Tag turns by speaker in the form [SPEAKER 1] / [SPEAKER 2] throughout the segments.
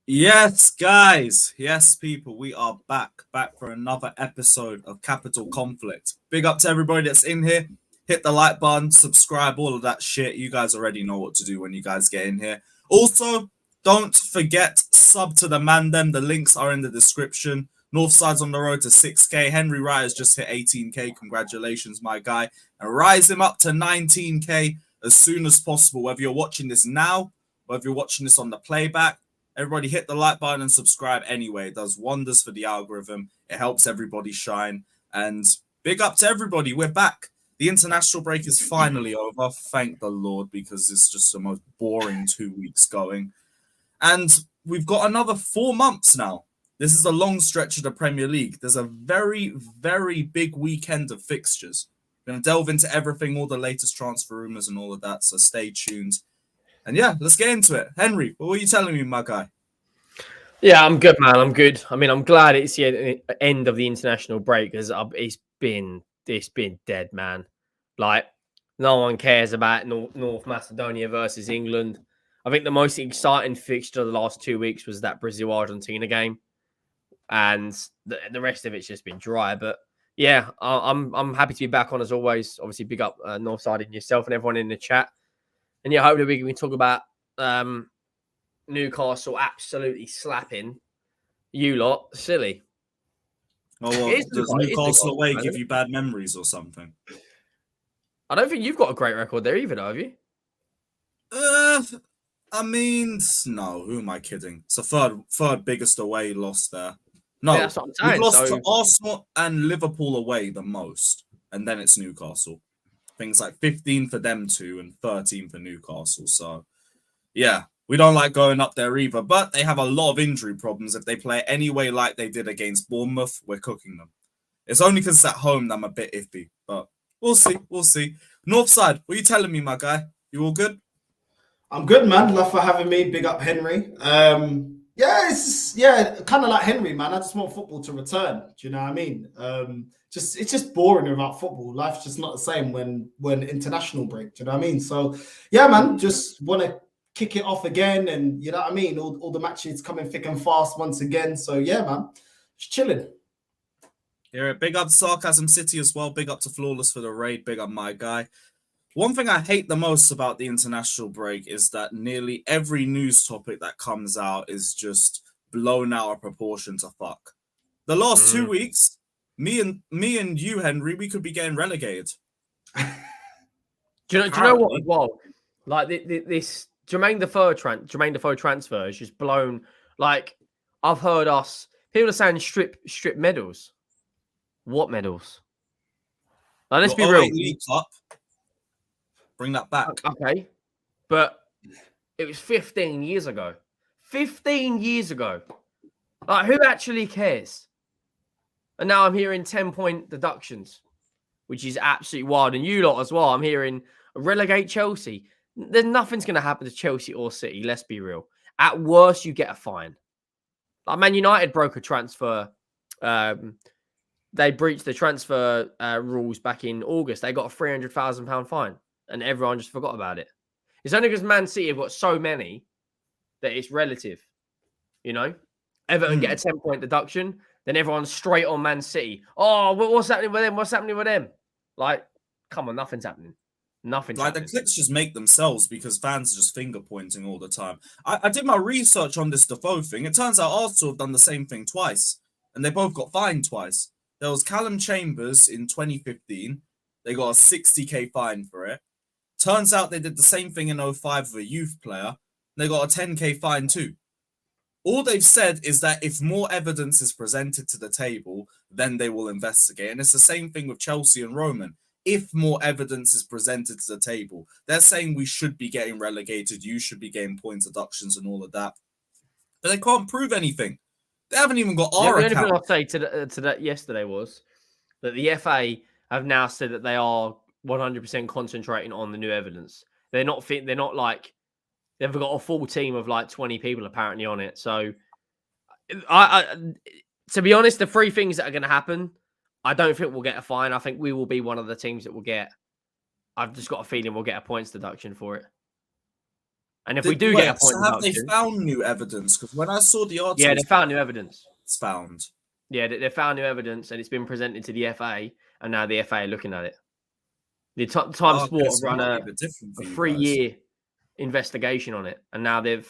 [SPEAKER 1] Yes, guys. Yes, people. We are back for another episode of Capital Conflict. Big up to everybody that's in here. Hit the like button, subscribe, all of that shit. You guys already know what to do when you guys get in here. Also, don't forget sub to the Mandem. The links are in the description. Northside's on the road to 6K. Henry Wright has just hit 18K. Congratulations, my guy. And rise him up to 19K as soon as possible. Whether you're watching this now, whether you're watching this on the playback, everybody hit the like button and subscribe anyway. It does wonders for the algorithm. It helps everybody shine. And big up to everybody. We're back. The international break is finally over. Thank the Lord, because it's just the most boring 2 weeks going. And we've got another 4 months now. This is a long stretch of the Premier League. There's a very, very big weekend of fixtures. We're going to delve into everything, all the latest transfer rumors and all of that. So stay tuned. And yeah, let's get into it. Henry, what were you telling me, my guy?
[SPEAKER 2] Yeah, I'm good, man. I'm good. I mean, I'm glad it's the end of the international break because it's been dead, man. Like, no one cares about North Macedonia versus England. I think the most exciting fixture of the last 2 weeks was that Brazil-Argentina game, and the rest of it's just been dry. But yeah, I'm happy to be back on as always. Obviously, big up Northside and yourself and everyone in the chat. And yeah, hopefully we can talk about Newcastle absolutely slapping you lot. Silly.
[SPEAKER 1] Oh, well, does Newcastle away give you bad memories or something?
[SPEAKER 2] I don't think you've got a great record there either, though, have you?
[SPEAKER 1] I mean, no. Who am I kidding? It's the third biggest away loss there. No,
[SPEAKER 2] that's what I'm saying.
[SPEAKER 1] We've lost to Arsenal and Liverpool away the most, and then it's Newcastle. Things like 15 for them two and 13 for Newcastle. So, yeah, we don't like going up there either. But they have a lot of injury problems. If they play anyway like they did against Bournemouth, we're cooking them. It's only because it's at home that I'm a bit iffy, but we'll see. We'll see. Northside, what are you telling me, my guy? You all good?
[SPEAKER 3] I'm good, man. Love for having me. Big up Henry. It's kind of like Henry, man. I just want football to return. Do you know what I mean? It's just boring without football. Life's just not the same when international break. Do you know what I mean? So yeah, man. Just want to kick it off again, and you know what I mean. All the matches coming thick and fast once again. So yeah, man. Just chilling.
[SPEAKER 1] Yeah, big up to Sarcasm City as well. Big up to Flawless for the raid. Big up my guy. One thing I hate the most about the international break is that nearly every news topic that comes out is just blown out of proportion to fuck. The last 2 weeks, me and you, Henry, we could be getting relegated.
[SPEAKER 2] Do you know what? Well, like this Jermaine Defoe transfer is just blown. Like, I've heard people are saying strip medals. What medals? Like, let's be real.
[SPEAKER 1] League Cup. Bring that back.
[SPEAKER 2] Okay. But it was 15 years ago. 15 years ago. Like, who actually cares? And now I'm hearing 10-point deductions, which is absolutely wild. And you lot as well. I'm hearing relegate Chelsea. There's nothing's going to happen to Chelsea or City. Let's be real. At worst, you get a fine. Like, Man United broke a transfer. They breached the transfer rules back in August. They got a £300,000 fine. And everyone just forgot about it. It's only because Man City have got so many that it's relative. You know? Everton get a 10-point deduction, then everyone's straight on Man City. Oh, what's happening with them? What's happening with them? Like, come on, nothing's happening. Nothing's happening.
[SPEAKER 1] The clicks just make themselves because fans are just finger pointing all the time. I did my research on this Defoe thing. It turns out Arsenal have done the same thing twice, and they both got fined twice. There was Callum Chambers in 2015. They got a 60k fine for it. Turns out they did the same thing in 05 with a youth player. They got a 10k fine too. All they've said is that if more evidence is presented to the table, then they will investigate. And it's the same thing with Chelsea and Roman. If more evidence is presented to the table, they're saying we should be getting relegated, you should be getting point deductions and all of that. But they can't prove anything. They haven't even got our account.
[SPEAKER 2] The only thing I'll say to that yesterday was that the FA have now said that they are 100% concentrating on the new evidence. They're not like they've got a full team of like 20 people apparently on it. So I to be honest, the three things that are going to happen, I don't think we'll get a fine. I think we will be one of the teams that will get. I've just got a feeling we'll get a points deduction for it. And if we do get a point
[SPEAKER 1] have they
[SPEAKER 2] deduction,
[SPEAKER 1] found new evidence? Because when I saw the article,
[SPEAKER 2] yeah, they found new evidence.
[SPEAKER 1] It's found.
[SPEAKER 2] Yeah, they found new evidence, and it's been presented to the FA, and now the FA are looking at it. The Times Sport have run a 3-year investigation on it, and now they've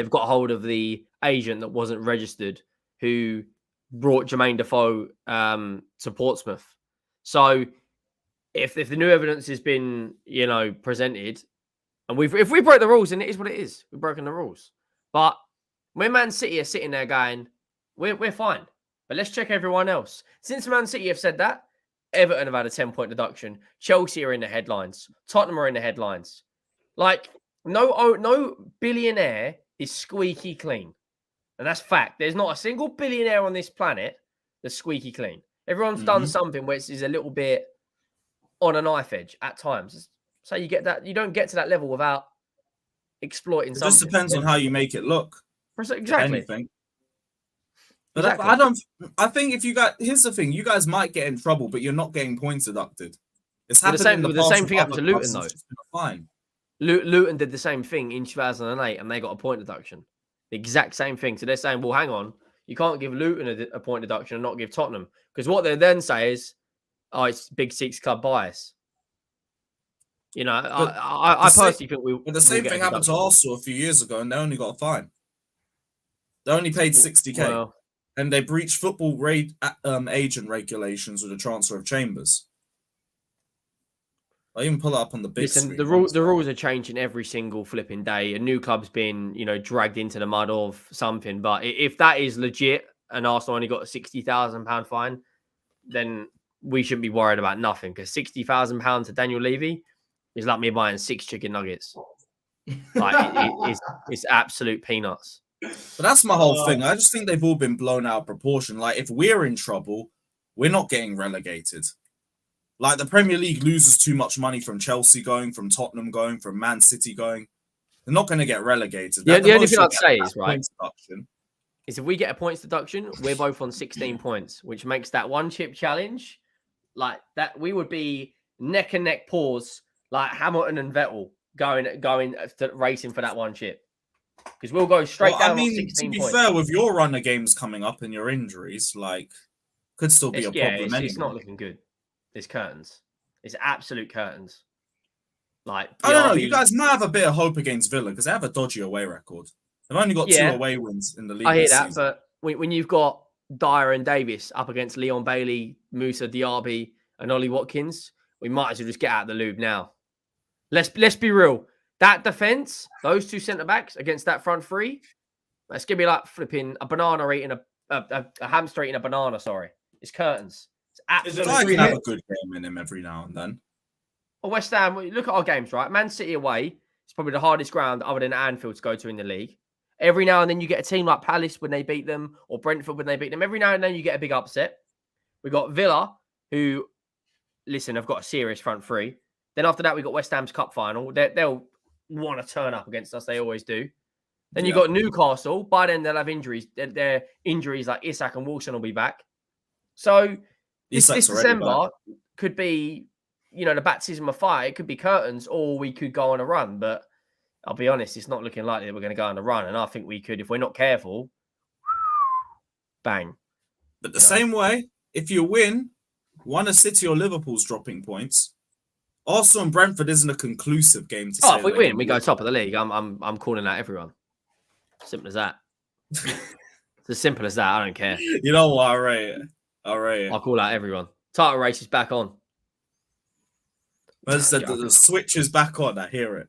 [SPEAKER 2] got hold of the agent that wasn't registered who brought Jermaine Defoe to Portsmouth. So if the new evidence has been, presented, and if we broke the rules, then it is what it is. We've broken the rules. But when Man City are sitting there going, we're fine, but let's check everyone else. Since Man City have said that, Everton have had a 10-point deduction. Chelsea are in the headlines. Tottenham are in the headlines. Like, no billionaire is squeaky clean. And that's fact. There's not a single billionaire on this planet that's squeaky clean. Everyone's done something where it's a little bit on a knife edge at times. So you get that. You don't get to that level without exploiting something.
[SPEAKER 1] It just depends on how you make it look.
[SPEAKER 2] Exactly.
[SPEAKER 1] Anything. But I think if you got, here's the thing, you guys might get in trouble, but you're not getting points deducted. It's happened
[SPEAKER 2] the same thing happened to Luton, though.
[SPEAKER 1] Fine.
[SPEAKER 2] Luton did the same thing in 2008, and they got a point deduction. The exact same thing. So they're saying, well, hang on, you can't give Luton a point deduction and not give Tottenham. Because what they then say is, oh, it's Big Six club bias. I personally think we...
[SPEAKER 1] But the same thing happened to Arsenal a few years ago, and they only got a fine. They only paid 60k. Well, and they breached football agent regulations with the transfer of Chambers. I even pull it up on the big screen.
[SPEAKER 2] The rules are changing every single flipping day. A new club's been, dragged into the mud of something. But if that is legit and Arsenal only got a £60,000 fine, then we shouldn't be worried about nothing. Because £60,000 to Daniel Levy is like me buying 6 chicken nuggets. Like it's absolute peanuts.
[SPEAKER 1] But that's my whole thing. I just think they've all been blown out of proportion. Like, if we're in trouble, we're not getting relegated. Like, the Premier League loses too much money from Chelsea going, from Tottenham going, from Man City going. They're not going to get relegated.
[SPEAKER 2] The only thing I'd say is, right, is if we get a points deduction, we're both on 16 points, which makes that one chip challenge, like that, we would be neck and neck paws, like Hamilton and Vettel going racing for that one chip. Because we'll go straight down. I mean, 16
[SPEAKER 1] to be fair, with your run of games coming up and your injuries, like, could still be a problem. Anyway.
[SPEAKER 2] It's not looking good. It's curtains. It's absolute curtains. Like,
[SPEAKER 1] I don't know. You guys might have a bit of hope against Villa because they have a dodgy away record. They've only got 2 away wins in the league.
[SPEAKER 2] I hear that, but when you've got Dyer and Davis up against Leon Bailey, Musa Diaby, and Ollie Watkins, we might as well just get out of the lube now. Let's be real. That defense, those 2 centre backs against that front 3, it's gonna be like flipping a banana eating a hamster eating a banana. Sorry, it's curtains. It's absolutely.
[SPEAKER 1] I can have a good game in him every now and then.
[SPEAKER 2] Well, West Ham, look at our games, right? Man City away is probably the hardest ground other than Anfield to go to in the league. Every now and then you get a team like Palace when they beat them, or Brentford when they beat them. Every now and then you get a big upset. We got Villa, who, listen, have got a serious front 3. Then after that, we got West Ham's cup final. They'll want to turn up against us. They always do. Then you got Newcastle. By then they'll have injuries. Their injuries like Isak and Wilson will be back. So this December could be, the baptism of fire. It could be curtains, or we could go on a run. But I'll be honest, it's not looking likely that we're going to go on a run. And I think we could, if we're not careful, bang.
[SPEAKER 1] But the same way, if you win, one of City or Liverpool's dropping points. Arsenal and Brentford isn't a conclusive game to say.
[SPEAKER 2] If we win, we go top of the league. I'm calling out everyone. Simple as that. It's as simple as that. I don't care.
[SPEAKER 1] You know what? I rate it.
[SPEAKER 2] I'll call out everyone. Title race is back on.
[SPEAKER 1] As the switch is back on. I hear it.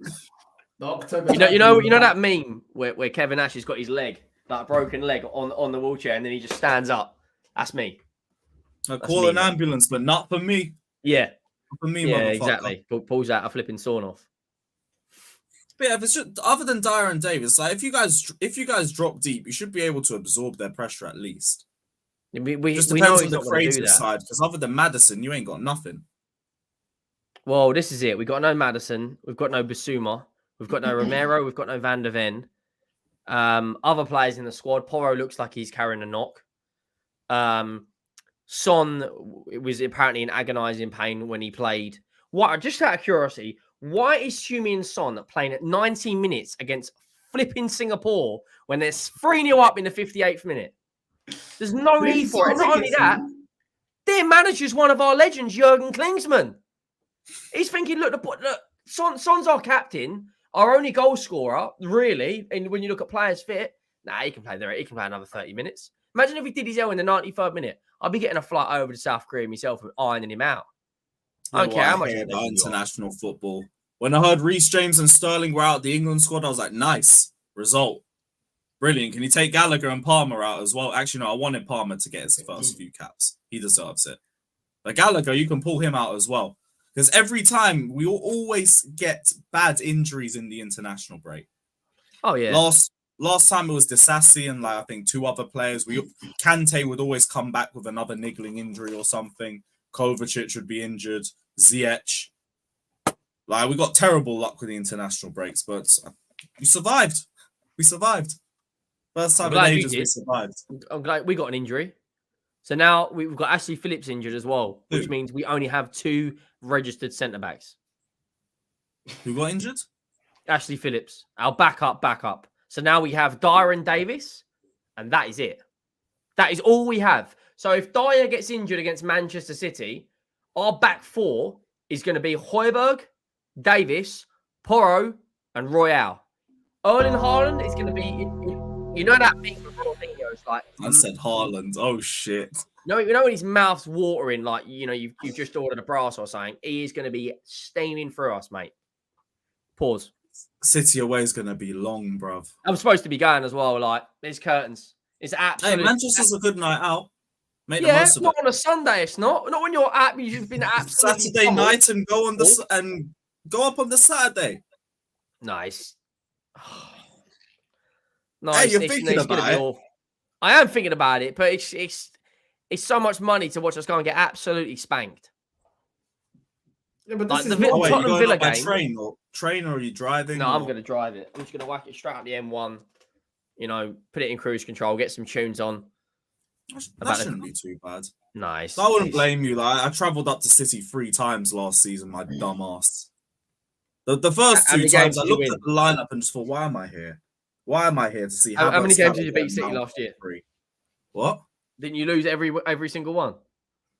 [SPEAKER 2] You know that meme where Kevin Nash has got his leg, like a broken leg, on the wheelchair, and then he just stands up. That's me.
[SPEAKER 1] I call an ambulance, but not for me.
[SPEAKER 2] Yeah.
[SPEAKER 1] For me,
[SPEAKER 2] yeah, exactly. Pulls out a flipping sawn off.
[SPEAKER 1] But yeah, if it's just, other than Dyer and Davis, like if you guys drop deep, you should be able to absorb their pressure at least.
[SPEAKER 2] We
[SPEAKER 1] just
[SPEAKER 2] know
[SPEAKER 1] depends
[SPEAKER 2] he's
[SPEAKER 1] on the creative side, because other than Maddison, you ain't got nothing.
[SPEAKER 2] Well, this is it. We've got no Maddison. We've got no Basuma. We've got no Romero. We've got no Van der Ven. Other players in the squad. Porro looks like he's carrying a knock. Son was apparently in agonising pain when he played. Just out of curiosity, Why is Heung-min Son playing at 90 minutes against flipping Singapore when they're 3-0 up in the 58th minute? There's no need for it. Not only that, their manager's one of our legends, Jurgen Klinsmann. He's thinking, look, Son's our captain, our only goal scorer, really. And when you look at players fit, he can play there. He can play another 30 minutes. Imagine if he did his L in the 93rd minute. I'd be getting a flight over to South Korea myself and ironing him out. I don't care how much
[SPEAKER 1] about international football. When I heard Reece James and Sterling were out the England squad, I was like, nice result. Brilliant. Can you take Gallagher and Palmer out as well? Actually, no, I wanted Palmer to get his first few caps. He deserves it. But Gallagher, you can pull him out as well. Because every time we always get bad injuries in the international break.
[SPEAKER 2] Oh, yeah.
[SPEAKER 1] Last time it was Disasi and I think 2 other players. Kante would always come back with another niggling injury or something. Kovacic would be injured. Ziyech. We got terrible luck with the international breaks, but we survived. We survived. First time in ages we survived.
[SPEAKER 2] I'm glad we got an injury. So now we've got Ashley Phillips injured as well, which means we only have 2 registered centre-backs.
[SPEAKER 1] Who got injured?
[SPEAKER 2] Ashley Phillips, our backup. So now we have Dyer and Davis, and that is it. That is all we have. So if Dyer gets injured against Manchester City, our back 4 is going to be Højbjerg, Davis, Porro, and Royale. Erling Haaland is going to be... You know that meme with Ronaldinho's like...
[SPEAKER 1] I said Haaland. Oh, shit.
[SPEAKER 2] You know when his mouth's watering, you've just ordered a brass or something? He is going to be steaming through us, mate. Pause.
[SPEAKER 1] City away is going to be long, bruv.
[SPEAKER 2] I'm supposed to be going as well. There's curtains. It's absolutely...
[SPEAKER 1] Hey, Manchester's a good night out. Make the most of
[SPEAKER 2] not
[SPEAKER 1] it.
[SPEAKER 2] on a Sunday, it's not. Not when you're at... You've been absolutely...
[SPEAKER 1] Saturday night and go up on the Saturday.
[SPEAKER 2] Nice.
[SPEAKER 1] Hey, you're thinking about it.
[SPEAKER 2] I am thinking about it, but it's so much money to watch us go and get absolutely spanked.
[SPEAKER 3] Yeah, but
[SPEAKER 2] this
[SPEAKER 3] is
[SPEAKER 2] the Tottenham Villa game.
[SPEAKER 1] Train or are you driving?
[SPEAKER 2] No, I'm going to drive it. I'm just going to whack it straight up the M1. Put it in cruise control, get some tunes on.
[SPEAKER 1] That shouldn't be too bad.
[SPEAKER 2] Nice.
[SPEAKER 1] I wouldn't blame you. I travelled up to City 3 times last season, my dumb ass. The first 2 times I looked at the lineup and just thought, why am I here? Why am I here to see
[SPEAKER 2] how many games did you beat City last year?
[SPEAKER 1] 3. What?
[SPEAKER 2] Didn't you lose every single one?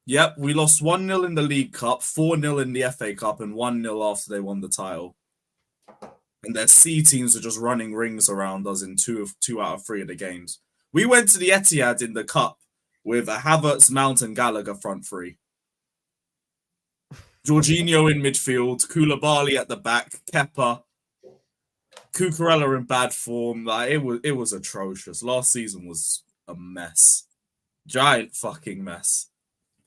[SPEAKER 1] Yep, we lost 1-0 in the League Cup, 4-0 in the FA Cup, and 1-0 after they won the title. And their C teams are just running rings around us in 2 out of 3 of the games. We went to the Etihad in the Cup with a Havertz, Mount, and Gallagher front 3. Jorginho in midfield, Koulibaly at the back, Kepa, Cucurella in bad form. It was atrocious. Last season was a mess. Giant fucking mess.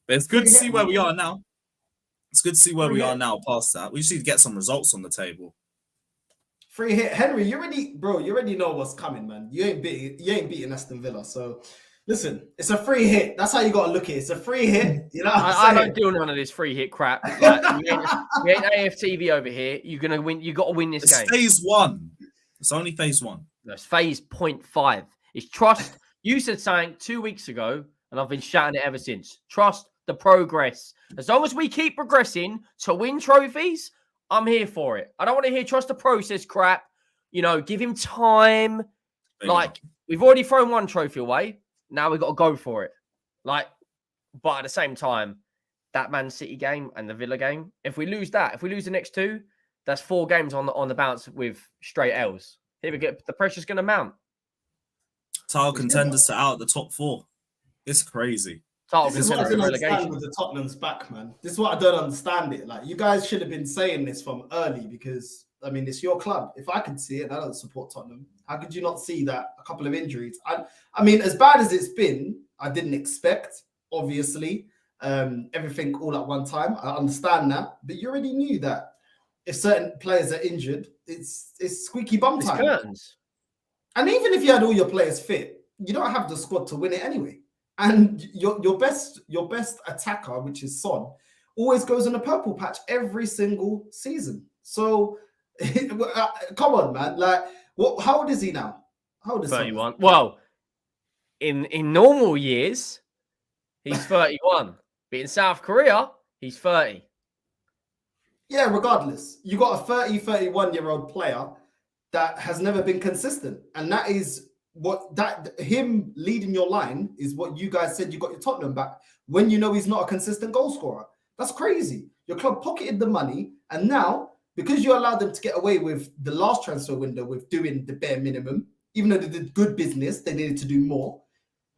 [SPEAKER 1] But it's good to see where we are now. It's good to see where we are now past that. We just need to get some results on the table.
[SPEAKER 3] Free hit. Henry, you already know what's coming, man. You ain't beating Aston Villa. So listen, it's a free hit. That's how you gotta look at it. It's a free hit. You know
[SPEAKER 2] I don't do none of this free hit crap. We ain't AFTV over here. You're gonna win, you gotta win this game.
[SPEAKER 1] It's phase 1. It's only phase 1.
[SPEAKER 2] No, it's phase 0.5. It's trust. You said something 2 weeks ago, and I've been shouting it ever since. Trust the progress. As long as we keep progressing to win trophies, I'm here for it. I don't want to hear trust the process crap. Give him time. We've already thrown 1 trophy away. Now we've got to go for it. But at the same time, that Man City game and the Villa game, if we lose the next 2, that's 4 games on the bounce with straight L's. Here we get the pressure's going to mount.
[SPEAKER 1] Title contenders to out the top 4. It's crazy.
[SPEAKER 3] This is what I don't understand with the Tottenham's back, man. This is what I don't understand it. You guys should have been saying this from early because, it's your club. If I could see it, and I don't support Tottenham, how could you not see that a couple of injuries? As bad as it's been, I didn't expect, obviously, everything all at one time. I understand that. But you already knew that if certain players are injured, it's squeaky bum time.
[SPEAKER 2] Curtains.
[SPEAKER 3] And even if you had all your players fit, you don't have the squad to win it anyway. And your best attacker, which is Son, always goes on a purple patch every single season. So, come on, man. How old is he now? How old is
[SPEAKER 2] 31. Son? Well, in normal years, he's 31. But in South Korea, he's 30.
[SPEAKER 3] Yeah, regardless, you got a 30, 31-year-old player that has never been consistent. And that is him leading your line is what you guys said you got your Tottenham back when you know he's not a consistent goal scorer. That's crazy. Your club pocketed the money, and now, because you allowed them to get away with the last transfer window with doing the bare minimum, even though they did good business, they needed to do more.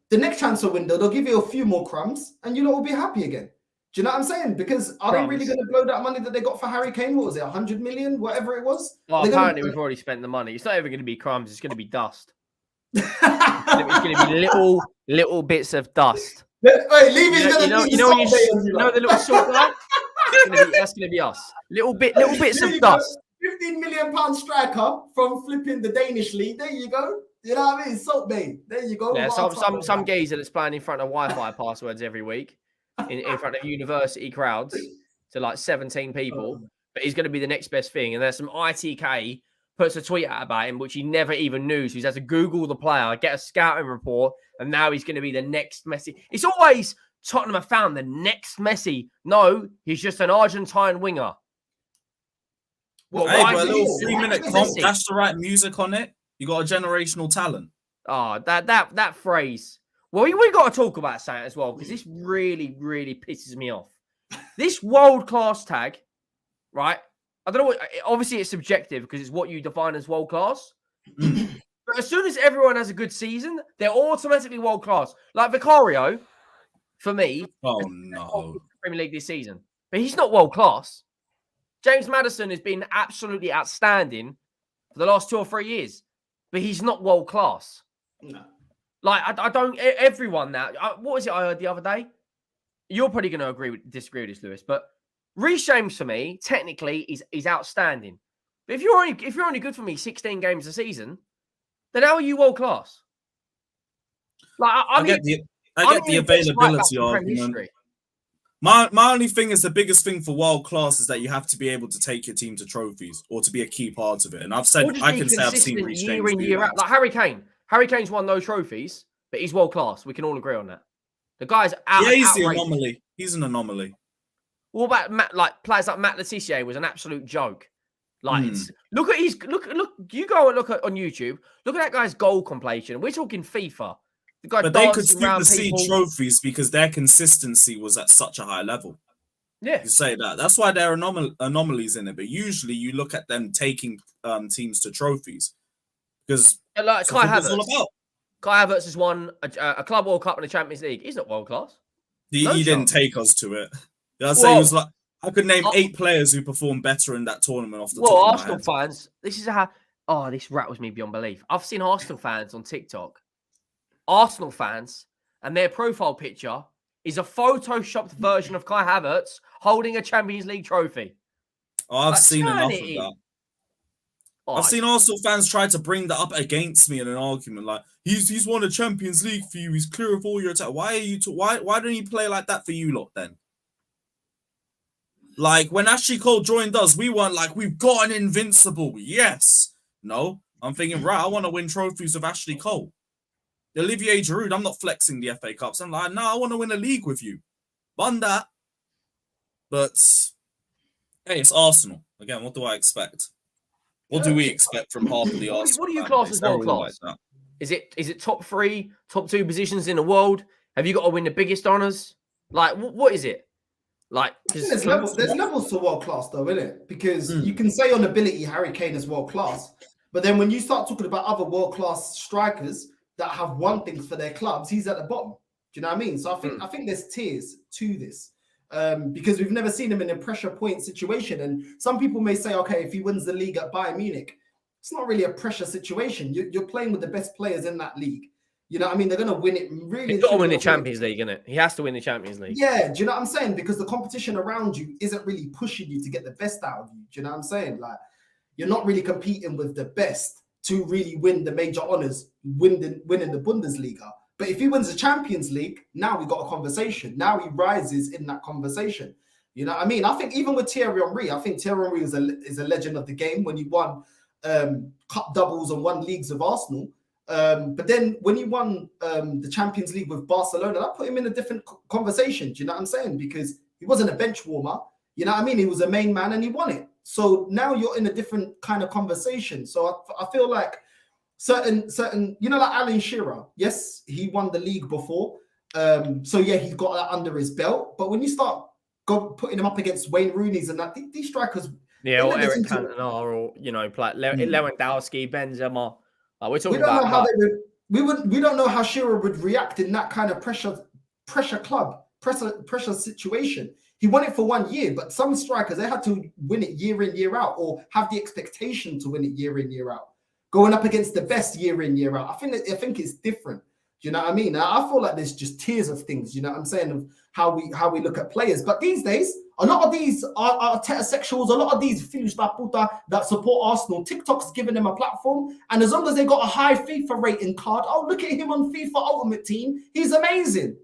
[SPEAKER 3] The next transfer window, they'll give you a few more crumbs, and you lot will be happy again. Do you know what I'm saying? Because are they really going to blow that money that they got for Harry Kane? What was it, 100 million, whatever it was?
[SPEAKER 2] Well, apparently we've already spent the money. It's not even going to be crumbs. It's going to be dust. It's going to be little bits of dust.
[SPEAKER 3] Wait, leave it.
[SPEAKER 2] You know the little salt guy? That's going to be us. Little bits of dust.
[SPEAKER 3] 15 million pound striker from flipping the Danish league. There you go. You know what I mean? Salt Bay. There you go.
[SPEAKER 2] Yeah, some geezer that's playing in front of Wi-Fi passwords every week. In front of university crowds to like 17 people, but he's going to be the next best thing. And there's some ITK puts a tweet out about him, which he never even knew. So he has to Google the player, get a scouting report, and now he's going to be the next Messi. It's always Tottenham have found the next Messi. No, he's just an Argentine winger.
[SPEAKER 1] Well, hey, but a little 3-minute comp, that's the right music on it. You got a generational talent.
[SPEAKER 2] Oh, that phrase. Well, we got to talk about something as well, because this really, really pisses me off. This world-class tag, right? I don't know what... Obviously, it's subjective because it's what you define as world-class. But as soon as everyone has a good season, they're automatically world-class. Like Vicario, for me...
[SPEAKER 1] Oh, no.
[SPEAKER 2] Premier League this season. But he's not world-class. James Maddison has been absolutely outstanding for the last 2 or 3 years. But he's not world-class.
[SPEAKER 3] No.
[SPEAKER 2] Like, I don't... Everyone now... What was it I heard the other day? You're probably going to disagree with this, Lewis. But Reece James, for me, technically, is outstanding. But if you're only good for me 16 games a season, then how are you world-class? Like,
[SPEAKER 1] I get the availability argument. My only thing is the biggest thing for world-class is that you have to be able to take your team to trophies or to be a key part of it. And I've said... I can say I've seen Reece James
[SPEAKER 2] in, year out. Like Harry Kane. Harry Kane's won no trophies, but he's world class. We can all agree on that. The guy's out.
[SPEAKER 1] Yeah, he's the anomaly. He's an anomaly.
[SPEAKER 2] What about players like Matt Letizia was an absolute joke. Like, look. You go and look on YouTube. Look at that guy's goal completion. We're talking FIFA. The guy,
[SPEAKER 1] but they could supersede trophies because their consistency was at such a high level.
[SPEAKER 2] Yeah,
[SPEAKER 1] you say that. That's why there are anomalies in it. But usually, you look at them taking teams to trophies because.
[SPEAKER 2] Like Kai Havertz. Kai Havertz has won a Club World Cup and a Champions League. He's not world class.
[SPEAKER 1] He didn't take us to it. I'd say he was like, I could name 8 players who performed better in that tournament off the top of my
[SPEAKER 2] Arsenal
[SPEAKER 1] head.
[SPEAKER 2] fans, this is how... Oh, this rattles me beyond belief. I've seen Arsenal fans on TikTok. Arsenal fans, and their profile picture is a photoshopped version of Kai Havertz holding a Champions League trophy.
[SPEAKER 1] Oh, I've seen enough of that. I've seen Arsenal fans try to bring that up against me in an argument. Like, he's won a Champions League for you. He's clear of all your attack. Why are you? Why don't you play like that for you lot then? Like when Ashley Cole joined us, we weren't like we've got an invincible. Yes, no. I'm thinking right. I want to win trophies with Ashley Cole. Olivier Giroud. I'm not flexing the FA Cups. I'm like, no, I want to win a league with you. Won that. But hey, it's Arsenal again. What do I expect? What do we expect from half of the Arsenal?
[SPEAKER 2] What do you class as world class? Like is it top 3, top 2 positions in the world? Have you got to win the biggest honours? Like, what is it? Like,
[SPEAKER 3] there's levels to world class, though, isn't it? Because you can say on ability Harry Kane is world class, but then when you start talking about other world class strikers that have won things for their clubs, he's at the bottom. Do you know what I mean? So I think there's tiers to this. Because we've never seen him in a pressure point situation. And some people may say, okay, if he wins the league at Bayern Munich, it's not really a pressure situation. You're playing with the best players in that league. You know what I mean? They're going to win it really.
[SPEAKER 2] He's got to win the Champions League, isn't it? He has to win the Champions League.
[SPEAKER 3] Yeah, do you know what I'm saying? Because the competition around you isn't really pushing you to get the best out of you. Do you know what I'm saying? Like, you're not really competing with the best to really win the major honors, winning the Bundesliga. But if he wins the Champions League, now we got a conversation. Now he rises in that conversation. You know what I mean? I think even with Thierry Henry, I think Thierry Henry is a legend of the game when he won cup doubles and won leagues with Arsenal. But then when he won the Champions League with Barcelona, that put him in a different conversation. Do you know what I'm saying? Because he wasn't a bench warmer. You know what I mean? He was a main man and he won it. So now you're in a different kind of conversation. So I feel like certain, you know, like Alan Shearer. Yes, he won the league before. So yeah, he's got that under his belt. But when you start putting him up against Wayne Rooney's and that, these strikers,
[SPEAKER 2] yeah, or Eric Cantona, or you know, like Lewandowski, Benzema. We're talking about
[SPEAKER 3] how they would. We don't know how Shearer would react in that kind of pressure situation. He won it for 1 year, but some strikers, they had to win it year in, year out, or have the expectation to win it year in, year out, going up against the best year in, year out. I think it's different. Do you know what I mean? I feel like there's just tiers of things, you know what I'm saying, of how we look at players. But these days, a lot of these are heterosexuals, a lot of these filhos da puta that support Arsenal. TikTok's giving them a platform. And as long as they got a high FIFA rating card, oh, look at him on FIFA Ultimate Team. He's amazing.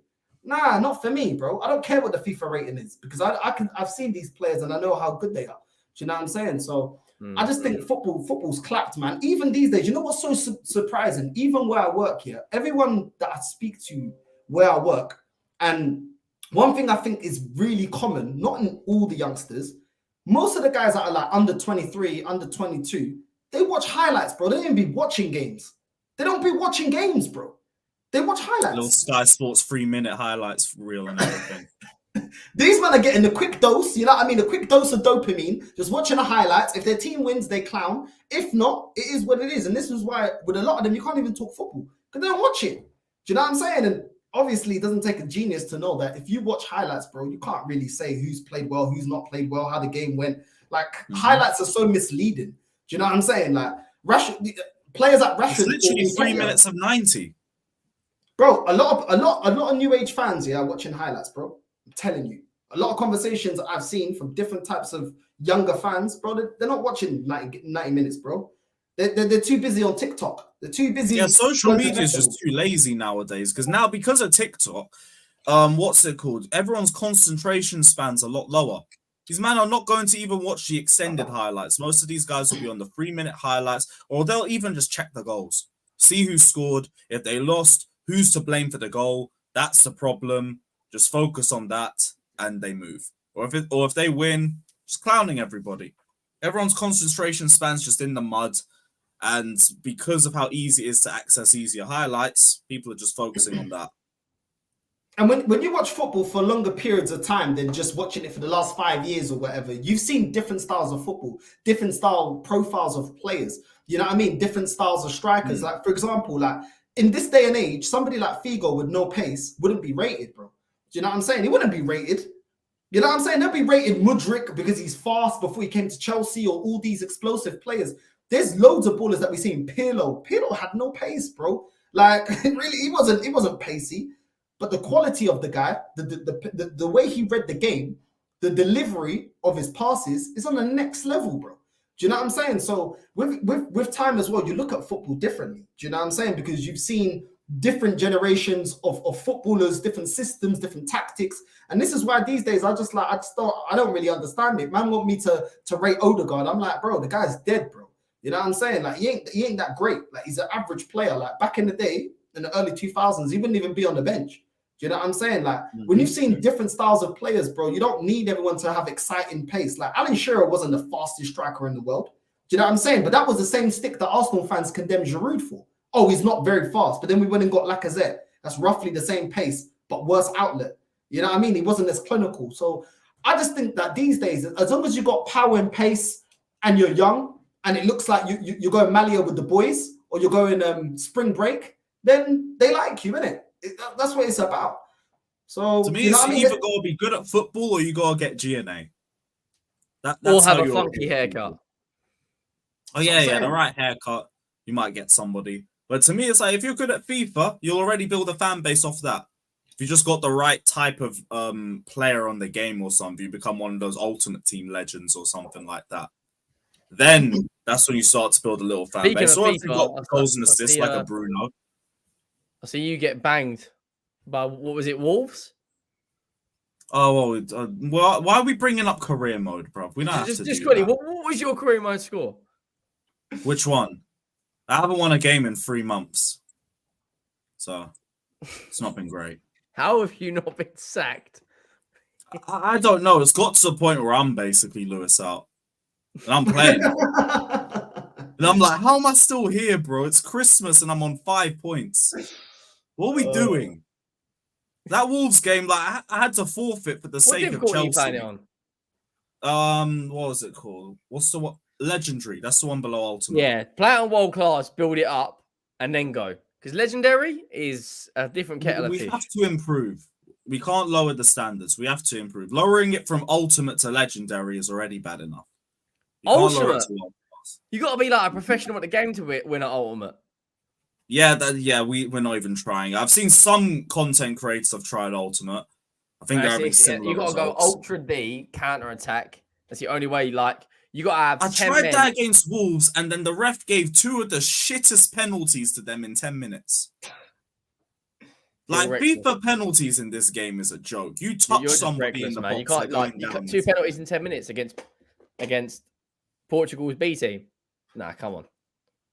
[SPEAKER 3] Nah, not for me, bro. I don't care what the FIFA rating is, because I've seen these players and I know how good they are. Do you know what I'm saying? So I just think football's clapped, man. Even these days, you know what's so surprising? Even where I work here, everyone that I speak to where I work, and one thing I think is really common, not in all the youngsters, most of the guys that are like under 23, under 22, they watch highlights, bro. They don't even be watching games. They don't be watching games, bro. They watch highlights.
[SPEAKER 1] Little Sky Sports 3-minute highlights reel and everything.
[SPEAKER 3] These men are getting a quick dose, you know what I mean? A quick dose of dopamine, just watching the highlights. If their team wins, they clown. If not, it is what it is. And this is why, with a lot of them, you can't even talk football because they don't watch it. Do you know what I'm saying? And obviously, it doesn't take a genius to know that if you watch highlights, bro, you can't really say who's played well, who's not played well, how the game went. Like, highlights are so misleading. Do you know what I'm saying? Like, players like Rashford.
[SPEAKER 1] It's literally 3 minutes of 90.
[SPEAKER 3] Bro, a lot of new age fans, yeah, are watching highlights, bro. I'm telling you. A lot of conversations I've seen from different types of younger fans, bro, they're not watching 90 minutes, bro. They're too busy on TikTok. They're too busy.
[SPEAKER 1] Yeah, social media is just too lazy nowadays. Because of TikTok, what's it called? Everyone's concentration span's a lot lower. These men are not going to even watch the extended highlights. Most of these guys will be on the 3-minute highlights, or they'll even just check the goals. See who scored. If they lost, who's to blame for the goal? That's the problem. Just focus on that, and they move. Or if they win, just clowning everybody. Everyone's concentration span's just in the mud, and because of how easy it is to access easier highlights, people are just focusing on that.
[SPEAKER 3] And when you watch football for longer periods of time than just watching it for the last 5 years or whatever, you've seen different styles of football, different style profiles of players. You know what I mean? Different styles of strikers. Like, for example, like in this day and age, somebody like Figo with no pace wouldn't be rated, bro. Do you know what I'm saying? He wouldn't be rated. You know what I'm saying? They'll be rated Mudryk because he's fast before he came to Chelsea, or all these explosive players. There's loads of ballers that we've seen. Pirlo had no pace, bro. Like, really, he wasn't pacey. But the quality of the guy, the way he read the game, the delivery of his passes is on the next level, bro. Do you know what I'm saying? So with time as well, you look at football differently. Do you know what I'm saying? Because you've seen different generations of footballers, different systems, different tactics. And this is why these days I don't really understand it. Man want me to rate Odegaard. I'm like, bro, the guy's dead, bro. You know what I'm saying? Like, he ain't that great. Like, he's an average player. Like, back in the day, in the early 2000s, he wouldn't even be on the bench. Do you know what I'm saying? Like, when you've seen different styles of players, bro, you don't need everyone to have exciting pace. Like, Alan Shearer wasn't the fastest striker in the world. Do you know what I'm saying? But that was the same stick that Arsenal fans condemned Giroud for. Oh, he's not very fast. But then we went and got Lacazette. That's roughly the same pace, but worse outlet. You know what I mean? He wasn't as clinical. So I just think that these days, as long as you got power and pace and you're young, and it looks like you're going Malia with the boys, or you're going spring break, then they like you, innit? That's what it's about. So
[SPEAKER 1] to me, it's either got to be good at football or you got to get GNA. That's
[SPEAKER 2] or have a funky haircut.
[SPEAKER 1] Oh yeah, the right haircut, you might get somebody. But to me, it's like if you're good at FIFA, you'll already build a fan base off that. If you just got the right type of player on the game or something, you become one of those ultimate team legends or something like that. Then that's when you start to build a little fan base. Or if you've got goals and assists like a Bruno.
[SPEAKER 2] I see you get banged by, what was it, Wolves?
[SPEAKER 1] Oh, well, why are we bringing up career mode, bro? We don't have to
[SPEAKER 2] just
[SPEAKER 1] do
[SPEAKER 2] quickly,
[SPEAKER 1] that.
[SPEAKER 2] what was your career mode score?
[SPEAKER 1] Which one? I haven't won a game in 3 months. So, it's not been great.
[SPEAKER 2] How have you not been sacked?
[SPEAKER 1] I don't know. It's got to the point where I'm basically Lewis out. And I'm playing. And I'm like, how am I still here, bro? It's Christmas and I'm on 5 points. What are we doing? That Wolves game, like I had to forfeit for the sake of Chelsea.
[SPEAKER 2] What difficulty are you playing it
[SPEAKER 1] on? What was it called? What's the one? Legendary. That's the one below Ultimate.
[SPEAKER 2] Yeah, play it on world class, build it up, and then go. Because Legendary is a different kettle of fish.
[SPEAKER 1] We have to improve. We can't lower the standards. We have to improve. Lowering it from Ultimate to Legendary is already bad enough.
[SPEAKER 2] Ultimate? You got to be like a professional at the game to win at Ultimate.
[SPEAKER 1] Yeah, we're not even trying. I've seen some content creators have tried Ultimate. I think they're having similar
[SPEAKER 2] You got to go Ultra D, counter attack. That's the only way. You got to have.
[SPEAKER 1] I tried that against Wolves, and then the ref gave 2 of the shittest penalties to them in 10 minutes. FIFA penalties in this game is a joke. You touch somebody in the box,
[SPEAKER 2] you can't 2 penalties in 10 minutes against Portugal's B team. Nah, come on,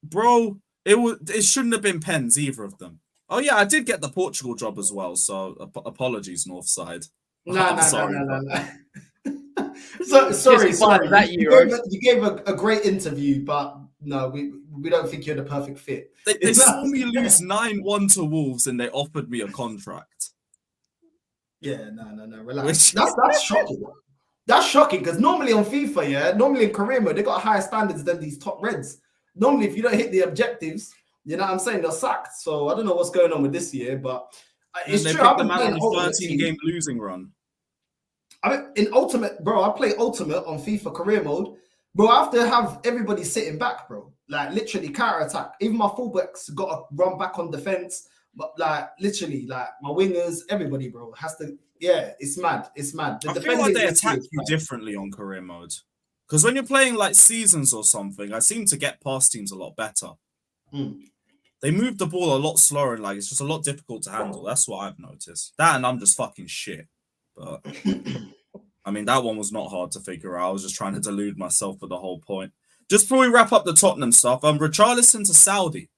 [SPEAKER 1] bro. It shouldn't have been pens, either of them. Oh yeah, I did get the Portugal job as well. So apologies, Northside.
[SPEAKER 3] No. So sorry. You gave a great interview, but no, we don't think you're the perfect fit.
[SPEAKER 1] They saw me lose 9-1 to Wolves, and they offered me a contract.
[SPEAKER 3] Yeah, no, relax. That's shocking. That's shocking because normally on FIFA, normally in career mode, they got higher standards than these top reds. Normally, if you don't hit the objectives, you know what I'm saying, they're sacked. So I don't know what's going on with this year, but it's true. I've been playing
[SPEAKER 1] Ultimate 13-game losing run.
[SPEAKER 3] I mean, in Ultimate, bro, I play Ultimate on FIFA career mode. Bro, I have to have everybody sitting back, bro. Like, literally counter attack. Even my fullbacks got to run back on defense. But, literally, my wingers, everybody, bro, has to. Yeah, it's mad. It's mad.
[SPEAKER 1] I feel like they attack you differently on career mode. Because when you're playing seasons or something, I seem to get past teams a lot better. They move the ball a lot slower and it's just a lot difficult to handle. That's what I've noticed. That and I'm just fucking shit. But I mean, that one was not hard to figure out. I was just trying to delude myself for the whole point. Just before we wrap up the Tottenham stuff, Richarlison to Saudi.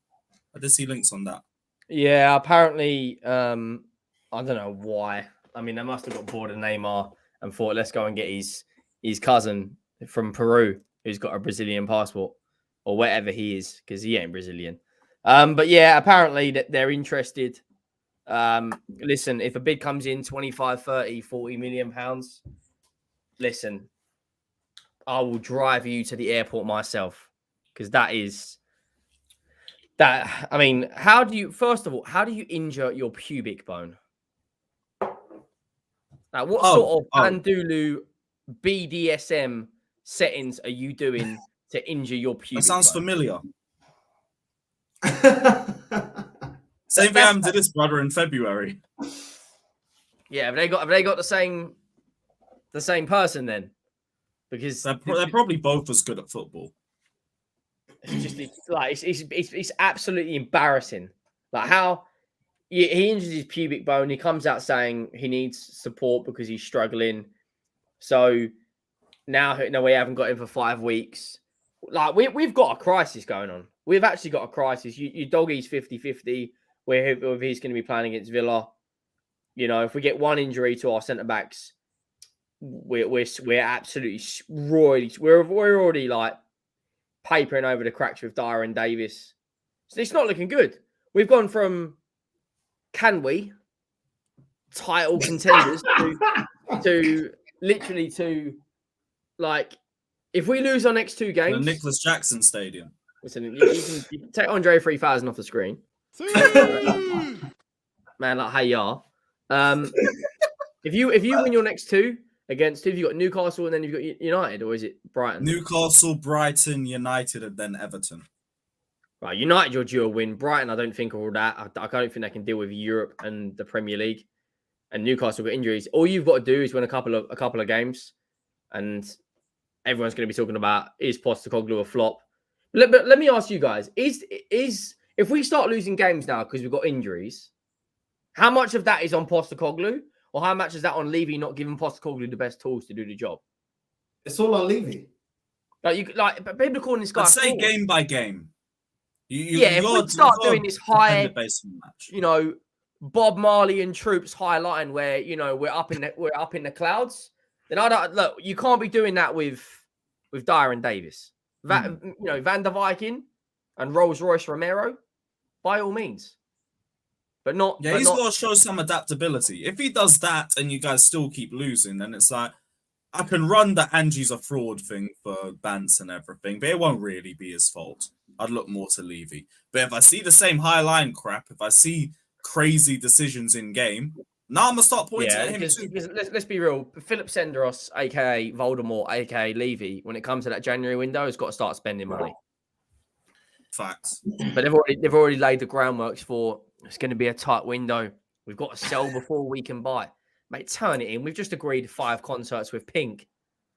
[SPEAKER 1] I did see links on that.
[SPEAKER 2] Yeah, apparently, I don't know why. I mean, they must have got bored of Neymar and thought, let's go and get his cousin from Peru who's got a Brazilian passport or whatever he is, because he ain't Brazilian. But yeah, apparently that they're interested. Listen, if a bid comes in 25, 30, 40 million pounds, listen, I will drive you to the airport myself, because that. I mean, first of all, how do you injure your pubic bone? What sort of Bandulu BDSM settings are you doing to injure your pubic?
[SPEAKER 1] That sounds
[SPEAKER 2] bone?
[SPEAKER 1] familiar. Same thing happened to this brother in February.
[SPEAKER 2] Yeah, have they got the same person then? Because
[SPEAKER 1] they're probably both as good at football.
[SPEAKER 2] It's absolutely embarrassing. How he injures his pubic bone. He comes out saying he needs support because he's struggling. So now we haven't got him for 5 weeks. We've got a crisis going on. We've actually got a crisis. Your doggy's 50-50 whether he's going to be playing against Villa. If we get one injury to our centre backs, we're absolutely royally. We're already papering over the cracks with Dyer and Davis. So it's not looking good. We've gone from title contenders to literally if we lose our next 2 games,
[SPEAKER 1] the Nicholas Jackson Stadium.
[SPEAKER 2] Listen, you can take Andre 3000 off the screen. Man, hey, y'all. If you win your next 2 against who, have you got Newcastle and then you've got United, or is it Brighton?
[SPEAKER 1] Newcastle, Brighton, United, and then Everton.
[SPEAKER 2] Right, United, you're due a win. Brighton, I don't think all that. I don't think they can deal with Europe and the Premier League. And Newcastle got injuries. All you've got to do is win a couple of games, and everyone's going to be talking about, is Postecoglou a flop? But let me ask you guys: is if we start losing games now because we've got injuries, how much of that is on Postecoglou, or how much is that on Levy not giving Postecoglou the best tools to do the job?
[SPEAKER 3] It's all on Levy.
[SPEAKER 2] People are calling this guy.
[SPEAKER 1] I'd say game by game.
[SPEAKER 2] If we start doing this high, Bob Marley and Troops high line where we're up in the clouds, then I don't look. You can't be doing that with Dyer and Davis. Van der Viking and Rolls Royce Romero, by all means. But not.
[SPEAKER 1] Yeah, he's got to show some adaptability. If he does that and you guys still keep losing, then it's like, I can run the Angie's a fraud thing for Bance and everything, but it won't really be his fault. I'd look more to Levy. But if I see the same high line crap, if I see crazy decisions in game, now I'm going to start pointing at him too.
[SPEAKER 2] Let's be real. Philip Senderos, a.k.a. Voldemort, a.k.a. Levy, when it comes to that January window, has got to start spending money.
[SPEAKER 1] Facts.
[SPEAKER 2] But they've already laid the groundworks for it's going to be a tight window. We've got to sell before we can buy. Mate, turn it in. We've just agreed 5 concerts with Pink.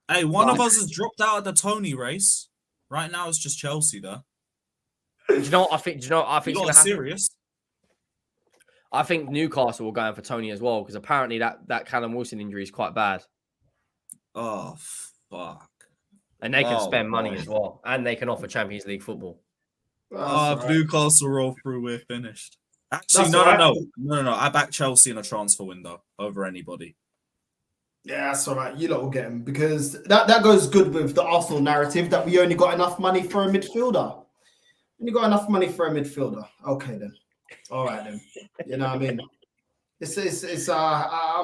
[SPEAKER 1] Hey, one of us has dropped out of the Tony race. Right now, it's just Chelsea, though.
[SPEAKER 2] Do you know what I think? It's going to
[SPEAKER 1] serious.
[SPEAKER 2] I think Newcastle will go in for Tony as well, because apparently that Callum Wilson injury is quite bad.
[SPEAKER 1] Oh, fuck.
[SPEAKER 2] And they can spend money as well. And they can offer Champions League football.
[SPEAKER 1] If Newcastle roll through, we're finished. Actually, no. I back Chelsea in a transfer window over anybody.
[SPEAKER 3] Yeah, that's all right. You lot will get him, because that goes good with the Arsenal narrative that we only got enough money for a midfielder. You got enough money for a midfielder. Okay, then. All right, then. You know what I mean?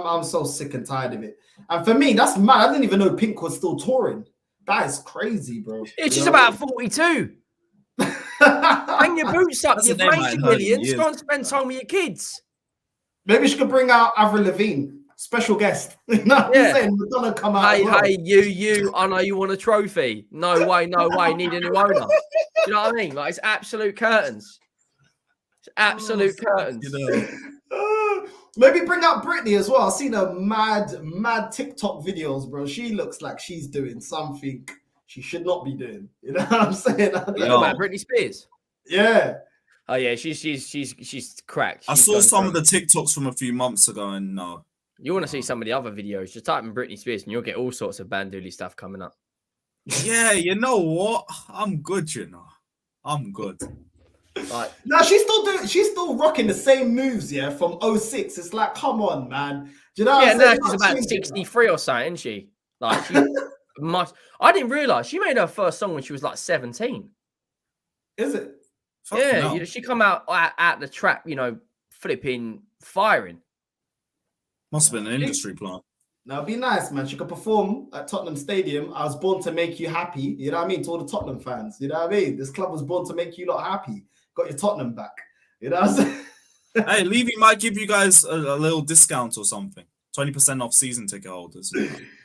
[SPEAKER 3] I'm so sick and tired of it. And for me, that's mad. I didn't even know Pink was still touring. That is crazy, bro.
[SPEAKER 2] It's just about 42. Hang your boots up. You've made your millions. Go and spend time with your kids.
[SPEAKER 3] Maybe she could bring out Avril Lavigne. Special guest. You know what I'm saying? Madonna come out.
[SPEAKER 2] Hey, you. I know you want a trophy. No way. Need a new owner. Do you know what I mean? Like, it's absolute curtains. It's absolute curtains.
[SPEAKER 3] Maybe bring out Britney as well. I've seen her mad TikTok videos, bro. She looks like she's doing something she should not be doing. You know what I'm saying?
[SPEAKER 2] You know about Britney Spears?
[SPEAKER 3] Yeah.
[SPEAKER 2] Oh yeah, she's cracked.
[SPEAKER 1] I saw some of the TikToks from a few months ago, and no.
[SPEAKER 2] You want to see some of the other videos? Just type in Britney Spears, and you'll get all sorts of Banduli stuff coming up.
[SPEAKER 1] Yeah, you know what? I'm good. I'm good.
[SPEAKER 2] Like,
[SPEAKER 3] no, she's still rocking the same moves, yeah, from 06. It's like, come on, man. Do you know what I'm saying?
[SPEAKER 2] She's about 63 or something, isn't she? Like, she must. I didn't realize she made her first song when she was like 17.
[SPEAKER 3] Is it?
[SPEAKER 2] Yeah, she come out at the trap, flipping, firing.
[SPEAKER 1] Must have been an industry plant.
[SPEAKER 3] Now, be nice, man. She could perform at Tottenham Stadium. I was born to make you happy. You know what I mean? To all the Tottenham fans. You know what I mean? This club was born to make you lot happy. Got your Tottenham back. You know what I'm saying?
[SPEAKER 1] Hey, Levy might give you guys a little discount or something. 20% off season ticket holders.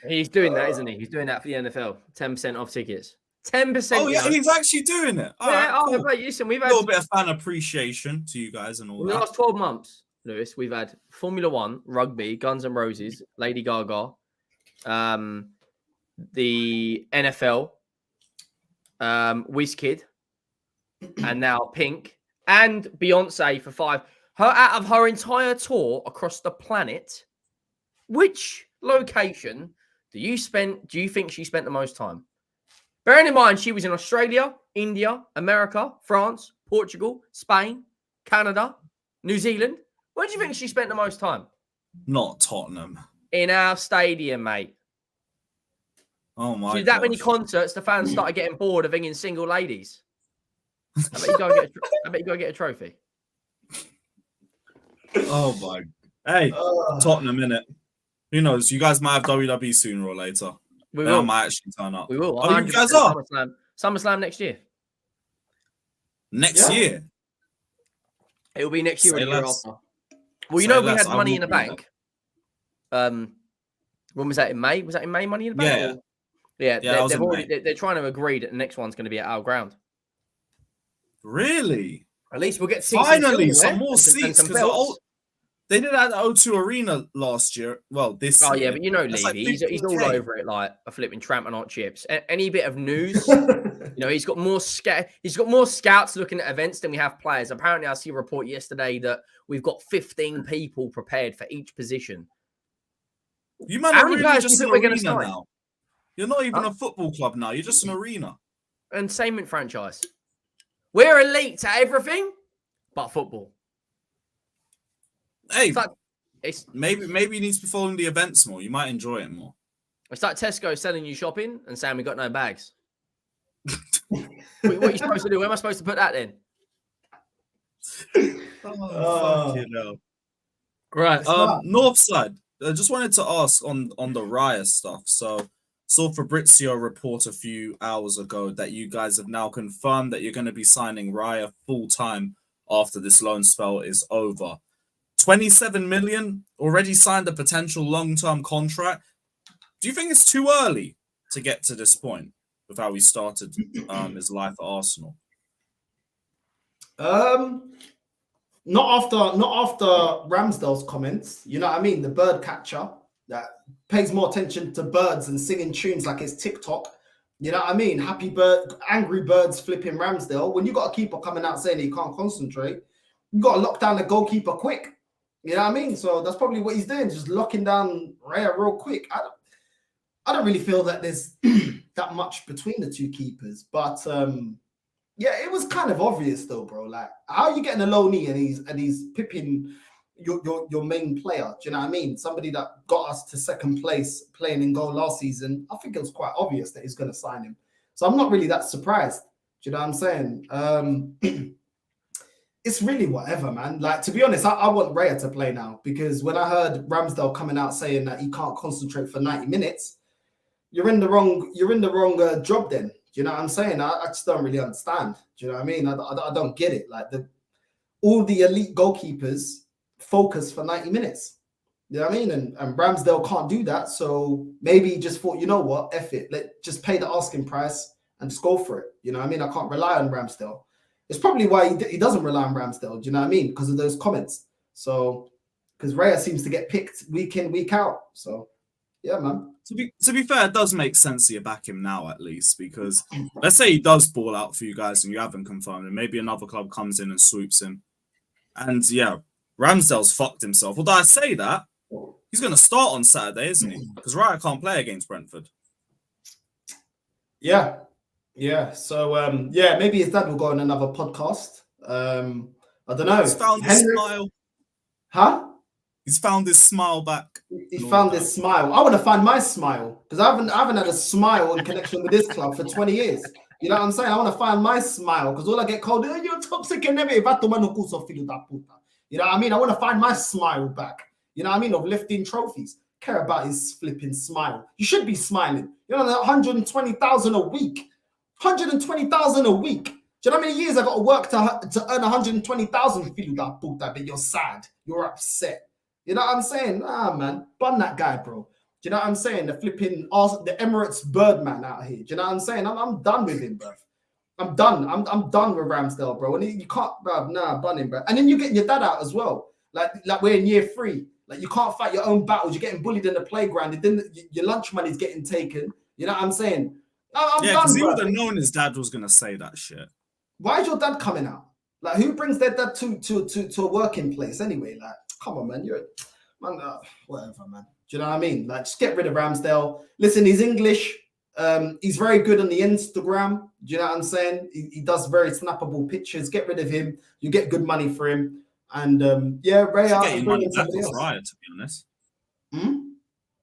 [SPEAKER 2] He's doing that, isn't he? He's doing that for the NFL. 10% off tickets. 10%.
[SPEAKER 1] Oh, yeah, he's actually doing it. All right, cool.
[SPEAKER 2] Listen, we've had
[SPEAKER 1] a little bit of fan appreciation to you guys and all
[SPEAKER 2] in
[SPEAKER 1] that.
[SPEAKER 2] the last 12 months, Lewis, we've had Formula One, rugby, Guns N' Roses, Lady Gaga, the NFL, WizKid, and now Pink, and Beyonce for 5. Out of her entire tour across the planet, which location do you think she spent the most time? Bearing in mind, she was in Australia, India, America, France, Portugal, Spain, Canada, New Zealand. Where do you think she spent the most time?
[SPEAKER 1] Not Tottenham.
[SPEAKER 2] In our stadium, mate.
[SPEAKER 1] Oh, my God.
[SPEAKER 2] That many concerts, the fans started getting bored of being single ladies. I bet you go get a trophy.
[SPEAKER 1] Oh, my. Hey, Tottenham, innit? Who knows? You guys might have WWE sooner or later.
[SPEAKER 2] We will.
[SPEAKER 1] I might actually turn up.
[SPEAKER 2] We will.
[SPEAKER 1] Oh, you guys are?
[SPEAKER 2] SummerSlam next year.
[SPEAKER 1] Next year?
[SPEAKER 2] It will be next year or the year after. Well, we had Money in the Bank. When was that? In May? Was that in May, Money in the Bank?
[SPEAKER 1] Yeah.
[SPEAKER 2] They're trying to agree that the next one's going to be at our ground.
[SPEAKER 1] Really?
[SPEAKER 2] At least we'll get seats.
[SPEAKER 1] Finally, some more seats. They did that at O2 Arena last year. Well, this year.
[SPEAKER 2] Oh, yeah, but Levy, he's all over it like a flipping tramp and hot chips. Any bit of news, he's got more scouts looking at events than we have players. Apparently, I see a report yesterday that we've got 15 people prepared for each position.
[SPEAKER 1] You might not really just an arena now. You're not even a football club now. You're just an arena.
[SPEAKER 2] Entertainment franchise. We're elite at everything but football.
[SPEAKER 1] Hey,
[SPEAKER 2] It's like it's
[SPEAKER 1] maybe you need to be following the events more. You might enjoy it more.
[SPEAKER 2] it's like Tesco selling you shopping and saying we got no bags. What are you supposed to do? Where am I supposed to put that then?
[SPEAKER 1] Fucking hell. Right. Northside. I just wanted to ask on the Raya stuff. So saw Fabrizio report a few hours ago that you guys have now confirmed that you're going to be signing Raya full time after this loan spell is over. 27 million, already signed a potential long-term contract. Do you think it's too early to get to this point with how he started his life at Arsenal?
[SPEAKER 3] Not after Ramsdale's comments. You know what I mean? The bird catcher that pays more attention to birds and singing tunes like it's TikTok. You know what I mean? Happy bird, angry birds flipping Ramsdale. When you got a keeper coming out saying he can't concentrate, you got to lock down the goalkeeper quick. You know what I mean? So that's probably what he's doing, just locking down Raya real quick. I don't really feel that there's that much between the two keepers, but yeah, it was kind of obvious though, bro. Like, how are you getting a low knee and he's pipping your main player? Do you know what I mean? Somebody that got us to second place playing in goal last season. I think it was quite obvious that he's going to sign him. So I'm not really that surprised. Do you know what I'm saying? It's really whatever, man. Like, to be honest, I want Raya to play now, because when I heard Ramsdale coming out saying that he can't concentrate for 90 minutes, you're in the wrong job then. Do you know what I'm saying? I just don't really understand. Do you know what I mean? I don't get it. Like, all the elite goalkeepers focus for 90 minutes. You know what I mean? And Ramsdale can't do that. So maybe he just thought, you know what? F it. Just pay the asking price and just go for it. You know what I mean? I can't rely on Ramsdale. It's probably why he doesn't rely on Ramsdale. Do you know what I mean? Because of those comments. So, because Raya seems to get picked week in, week out. So, yeah, man.
[SPEAKER 1] To be fair, it does make sense that you back him now, at least, because let's say he does ball out for you guys and you haven't confirmed him. Maybe another club comes in and swoops him. And yeah, Ramsdale's fucked himself. Although I say that, he's going to start on Saturday, isn't he? Because Raya can't play against Brentford.
[SPEAKER 3] Yeah. Yeah. So, yeah, maybe his dad will go on another podcast. I don't know.
[SPEAKER 1] He's found his smile.
[SPEAKER 3] Huh?
[SPEAKER 1] He's found his smile back.
[SPEAKER 3] He found his smile. I want to find my smile, because I haven't had a smile in connection with this club for 20 years. You know what I'm saying? I want to find my smile, because all I get called, oh, you're toxic and negative. You know what I mean? I want to find my smile back. You know what I mean? Of lifting trophies. Care about his flipping smile. You should be smiling. You know, 120,000 a week. 120,000 a week. Do you know how many years I got to work to earn 120,000? But you're sad. You're upset. You know what I'm saying? Ah, man, bun that guy, bro. Do you know what I'm saying? The flipping the Emirates Birdman out here. Do you know what I'm saying? I'm done with him, bro. I'm done. I'm done with Ramsdale, bro. And you can't, bro. Nah, bun him, bro. And then you're getting your dad out as well. Like we're in year 3. Like, you can't fight your own battles. You're getting bullied in the playground. Then your lunch money's getting taken. You know what I'm saying? I'm
[SPEAKER 1] yeah,
[SPEAKER 3] done,
[SPEAKER 1] because he
[SPEAKER 3] bro.
[SPEAKER 1] would have known his dad was gonna say that shit.
[SPEAKER 3] Why is your dad coming out? Like, who brings their dad to a working place anyway? Like, come on, man. Whatever, man. Do you know what I mean? Like, just get rid of Ramsdale. Listen, he's English. He's very good on the Instagram. Do you know what I'm saying? He does very snappable pictures. Get rid of him. You get good money for him. And yeah, Raya.
[SPEAKER 1] Get your money back off Raya, to be honest.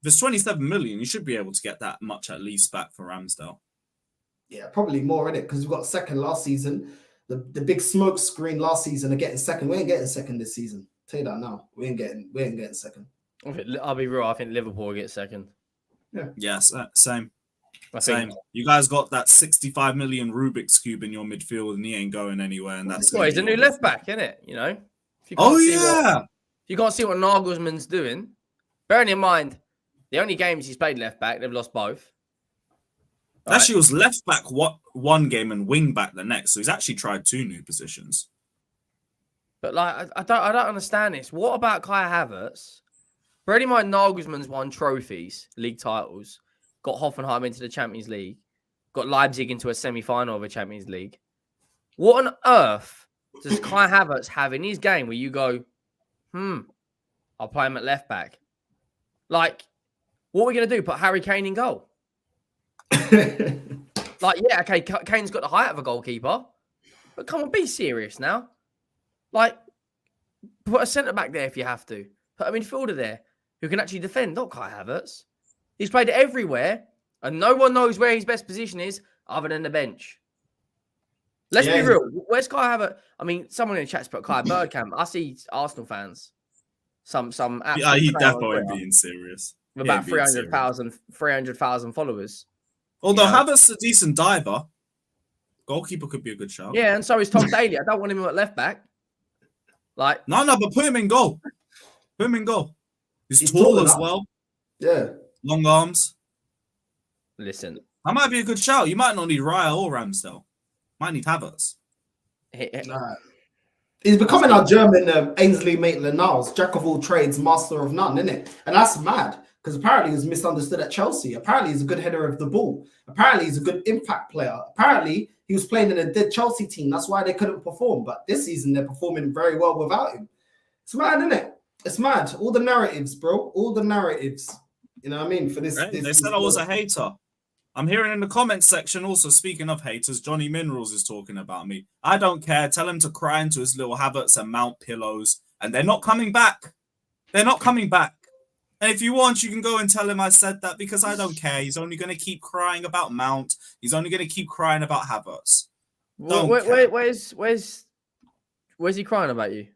[SPEAKER 1] If it's 27 million, you should be able to get that much at least back for Ramsdale.
[SPEAKER 3] Yeah, probably more in it, because we got second last season. The big smoke screen last season are getting second. We ain't getting second this season. Tell you that now. We ain't getting second.
[SPEAKER 2] I'll be real. I think Liverpool will get second.
[SPEAKER 3] Yeah.
[SPEAKER 1] Yes, same. Same. You guys got that 65 million Rubik's Cube in your midfield, and he ain't going anywhere. And that's
[SPEAKER 2] he's a new left back, isn't it? You know.
[SPEAKER 1] If
[SPEAKER 2] you can't see what Nagelsmann's doing, bearing in mind the only games he's played left back, they've lost both.
[SPEAKER 1] Actually, was left back one game and wing back the next. So he's actually tried 2 new positions.
[SPEAKER 2] But like, I don't understand this. What about Kai Havertz? Bearing in mind Nagelsmann's won trophies, league titles, got Hoffenheim into the Champions League, got Leipzig into a semi-final of a Champions League. What on earth does Kai Havertz have in his game where you go, I'll play him at left back? Like, what are we going to do? Put Harry Kane in goal? Like, yeah, okay, Kane's got the height of a goalkeeper, but come on, be serious now. Like, Put a centre back there if you have to. Put a midfielder there who can actually defend, not Kai Havertz. He's played everywhere, and no one knows where his best position is other than the bench. Let's be real. Where's Kai Havertz? I mean, someone in the chat's put Kai Birdcamp. I see Arsenal fans. Some
[SPEAKER 1] Yeah, he definitely being serious.
[SPEAKER 2] With about 300,000 followers.
[SPEAKER 1] Although Havertz is a decent diver, goalkeeper could be a good shout.
[SPEAKER 2] Yeah, and so is Tom Daly. I don't want him at left back. Like
[SPEAKER 1] no, but put him in goal. Put him in goal. He's tall as well.
[SPEAKER 3] Yeah.
[SPEAKER 1] Long arms.
[SPEAKER 2] Listen.
[SPEAKER 1] That might be a good shout. You might not need Raya or Ramsdale. Might need Havertz.
[SPEAKER 3] He's becoming our German Ainsley Maitland-Niles, jack of all trades, master of none, isn't it? And that's mad, because apparently he was misunderstood at Chelsea. Apparently he's a good header of the ball. Apparently he's a good impact player. Apparently he was playing in a dead Chelsea team. That's why they couldn't perform. But this season they're performing very well without him. It's mad, isn't it? It's mad. All the narratives, bro. All the narratives. You know what I mean? For this,
[SPEAKER 1] right? They said I was a hater. I'm hearing in the comments section also, speaking of haters, Johnny Minerals is talking about me. I don't care. Tell him to cry into his little Havertz and Mount pillows. And they're not coming back. They're not coming back. And if you want, you can go and tell him I said that, because I don't care. He's only going to keep crying about Mount. He's only going to keep crying about Havertz.
[SPEAKER 2] Where's he crying about you?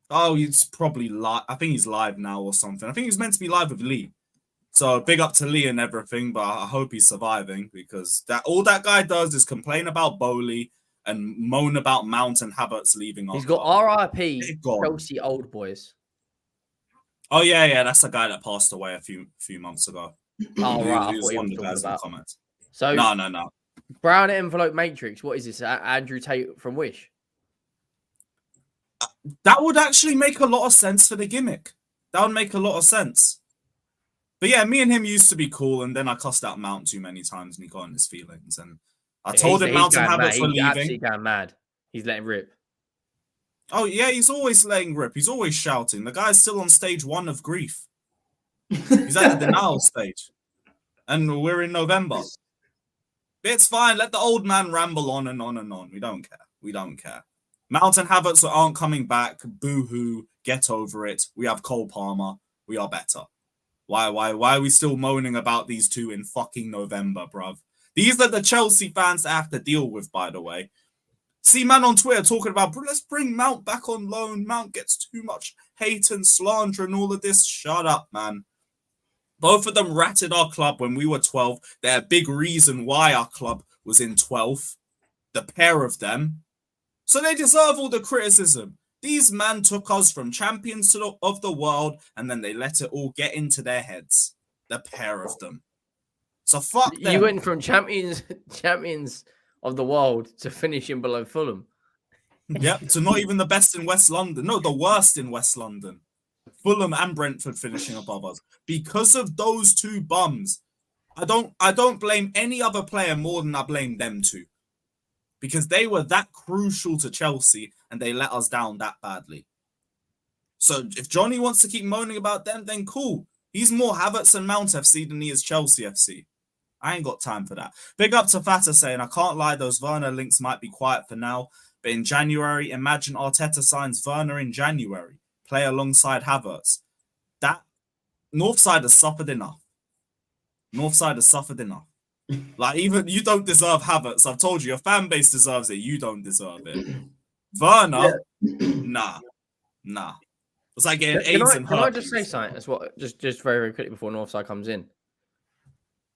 [SPEAKER 1] Oh, he's probably live. I think he's live now or something. I think he's meant to be live with Lee. So big up to Lee and everything, but I hope he's surviving, because all that guy does is complain about Bowley and moan about Mount and Havertz leaving.
[SPEAKER 2] He's got RIP Chelsea old boys.
[SPEAKER 1] Oh yeah, that's the guy that passed away a few months ago.
[SPEAKER 2] Oh right,
[SPEAKER 1] he was one of the guys in the comments.
[SPEAKER 2] So
[SPEAKER 1] no.
[SPEAKER 2] Brown envelope matrix. What is this? Andrew Tate from Wish.
[SPEAKER 1] That would actually make a lot of sense for the gimmick. That would make a lot of sense. But yeah, me and him used to be cool, and then I cussed out Mount too many times, and he got in his feelings. And I told him Mount and Havertz were leaving. He's
[SPEAKER 2] absolutely going mad. He's letting rip.
[SPEAKER 1] Oh yeah, he's always letting rip. He's always shouting. The guy's still on stage 1 of grief. He's at the denial stage, and we're in November. It's fine. Let the old man ramble on and on and on. We don't care. We don't care. Mount and Havertz aren't coming back. Boo-hoo. Get over it. We have Cole Palmer. We are better. Why are we still moaning about these two in fucking November, bruv? These are the Chelsea fans that have to deal with, by the way. See man on Twitter talking about, let's bring Mount back on loan. Mount gets too much hate and slander and all of this. Shut up, man. Both of them ratted our club when we were 12. They're a big reason why our club was in 12th. The pair of them. So they deserve all the criticism. These men took us from champions of the world, and then they let it all get into their heads. The pair of them. So fuck them.
[SPEAKER 2] You went from champions of the world to finishing below Fulham.
[SPEAKER 1] Yep, to not even the best in West London. No, the worst in West London. Fulham and Brentford finishing above us. Because of those two bums. I don't blame any other player more than I blame them two. Because they were that crucial to Chelsea and they let us down that badly. So if Johnny wants to keep moaning about them, then cool. He's more Havertz and Mount FC than he is Chelsea FC. I ain't got time for that. Big up to Fata saying, I can't lie, those Werner links might be quiet for now. But in January, imagine Arteta signs Werner in January. Play alongside Havertz. That Northside has suffered enough. Northside has suffered enough. Like, even you don't deserve Havertz. I've told you, your fan base deserves it. You don't deserve it. Werner, nah. It's like getting AIDS and herpes.
[SPEAKER 2] Can I just say something? That's what just very, very quickly before Northside comes in.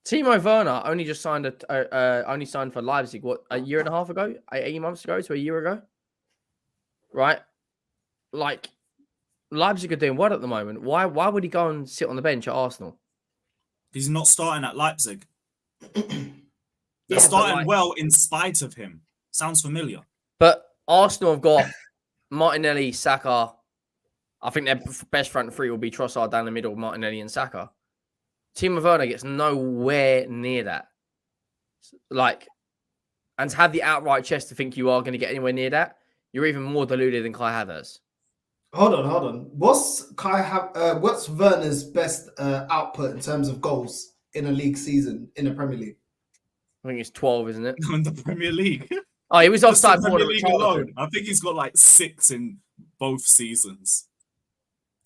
[SPEAKER 2] Timo Werner only signed for Leipzig a year and a half ago, 18 months ago to a year ago, right? Like Leipzig are doing well at the moment. Why would he go and sit on the bench at Arsenal?
[SPEAKER 1] He's not starting at Leipzig. They're starting well in spite of him. Sounds familiar.
[SPEAKER 2] But Arsenal have got Martinelli, Saka. I think their best front three will be Trossard down the middle, Martinelli and Saka. Timo Werner gets nowhere near that. Like, and to have the outright chest to think you are going to get anywhere near that, you're even more deluded than Kai Havertz.
[SPEAKER 3] Hold on. What's Werner's best output in terms of goals in a league season in the Premier League?
[SPEAKER 2] I think it's 12, isn't it?
[SPEAKER 1] In the Premier League.
[SPEAKER 2] Oh, he was offside
[SPEAKER 1] Premier League alone. I think he's got like 6 in both seasons.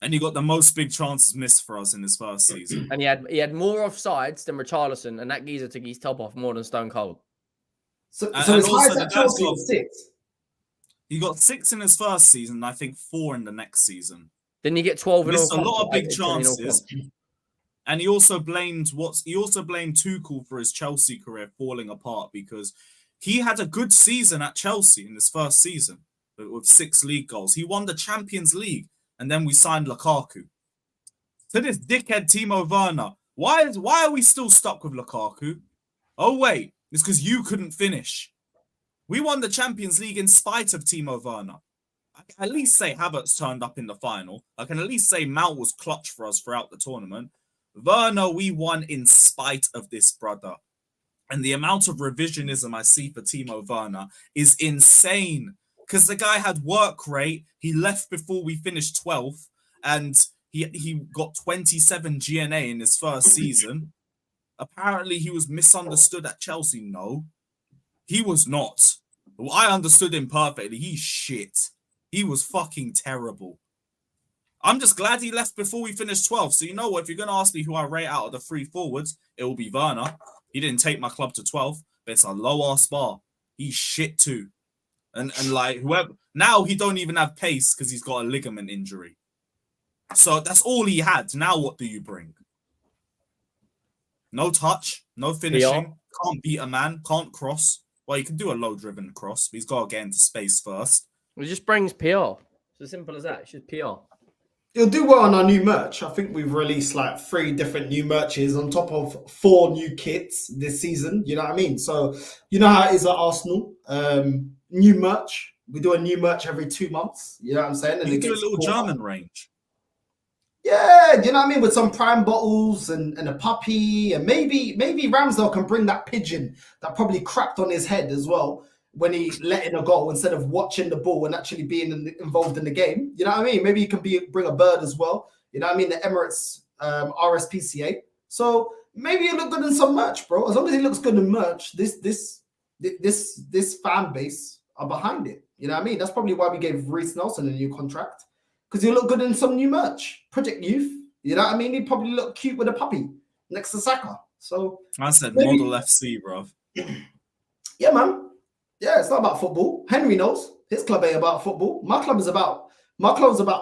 [SPEAKER 1] And he got the most big chances missed for us in his first season.
[SPEAKER 2] And he had more offsides than Richarlison, and that geezer took his top off more than Stone Cold.
[SPEAKER 3] So his highest at Chelsea was 6.
[SPEAKER 1] He got 6 in his first season, and I think 4 in the next season.
[SPEAKER 2] Didn't he get 12 in all?
[SPEAKER 1] Missed a lot of big chances. And he also blamed Tuchel for his Chelsea career falling apart because he had a good season at Chelsea in his first season with 6 league goals. He won the Champions League, and then we signed Lukaku. To this dickhead Timo Werner, why are we still stuck with Lukaku? Oh wait, it's because you couldn't finish. We won the Champions League in spite of Timo Werner. I can at least say Havertz turned up in the final. I can at least say Mount was clutch for us throughout the tournament. Werner, we won in spite of this brother. And the amount of revisionism I see for Timo Werner is insane. Because the guy had work rate. He left before we finished 12th. And he got 27 GNA in his first season. Apparently, he was misunderstood at Chelsea. No, he was not. Well, I understood him perfectly. He's shit. He was fucking terrible. I'm just glad he left before we finished 12th. So you know what? If you're going to ask me who I rate out of the 3 forwards, it will be Werner. He didn't take my club to 12th, but it's a low-ass bar. He's shit too. And like, whoever... Now he don't even have pace because he's got a ligament injury. So that's all he had. Now what do you bring? No touch, no finishing, can't beat a man, can't cross. Well, you can do a low-driven cross, but he's got to get into space first.
[SPEAKER 2] It just brings PR. It's as simple as that. It's just PR.
[SPEAKER 3] He'll do well on our new merch. I think we've released like 3 different new merches on top of 4 new kits this season. You know what I mean? So you know how it is at Arsenal. New merch. We do a new merch every 2 months. You know what I'm saying? And
[SPEAKER 1] you do a little German range.
[SPEAKER 3] Yeah, you know what I mean? With some prime bottles and a puppy. And maybe Ramsdale can bring that pigeon that probably crapped on his head as well when he let in a goal instead of watching the ball and actually being involved in the game. You know what I mean? Maybe he can bring a bird as well. You know what I mean? The Emirates RSPCA. So maybe he'll look good in some merch, bro. As long as he looks good in merch, this fan base are behind it. You know what I mean? That's probably why we gave Reece Nelson a new contract. Because he'll look good in some new merch. Project Youth. You know what I mean? He'd probably look cute with a puppy next to Saka. So
[SPEAKER 1] I said maybe... Model FC, bro.
[SPEAKER 3] Yeah, man. Yeah, it's not about football. Henry knows his club ain't about football. My football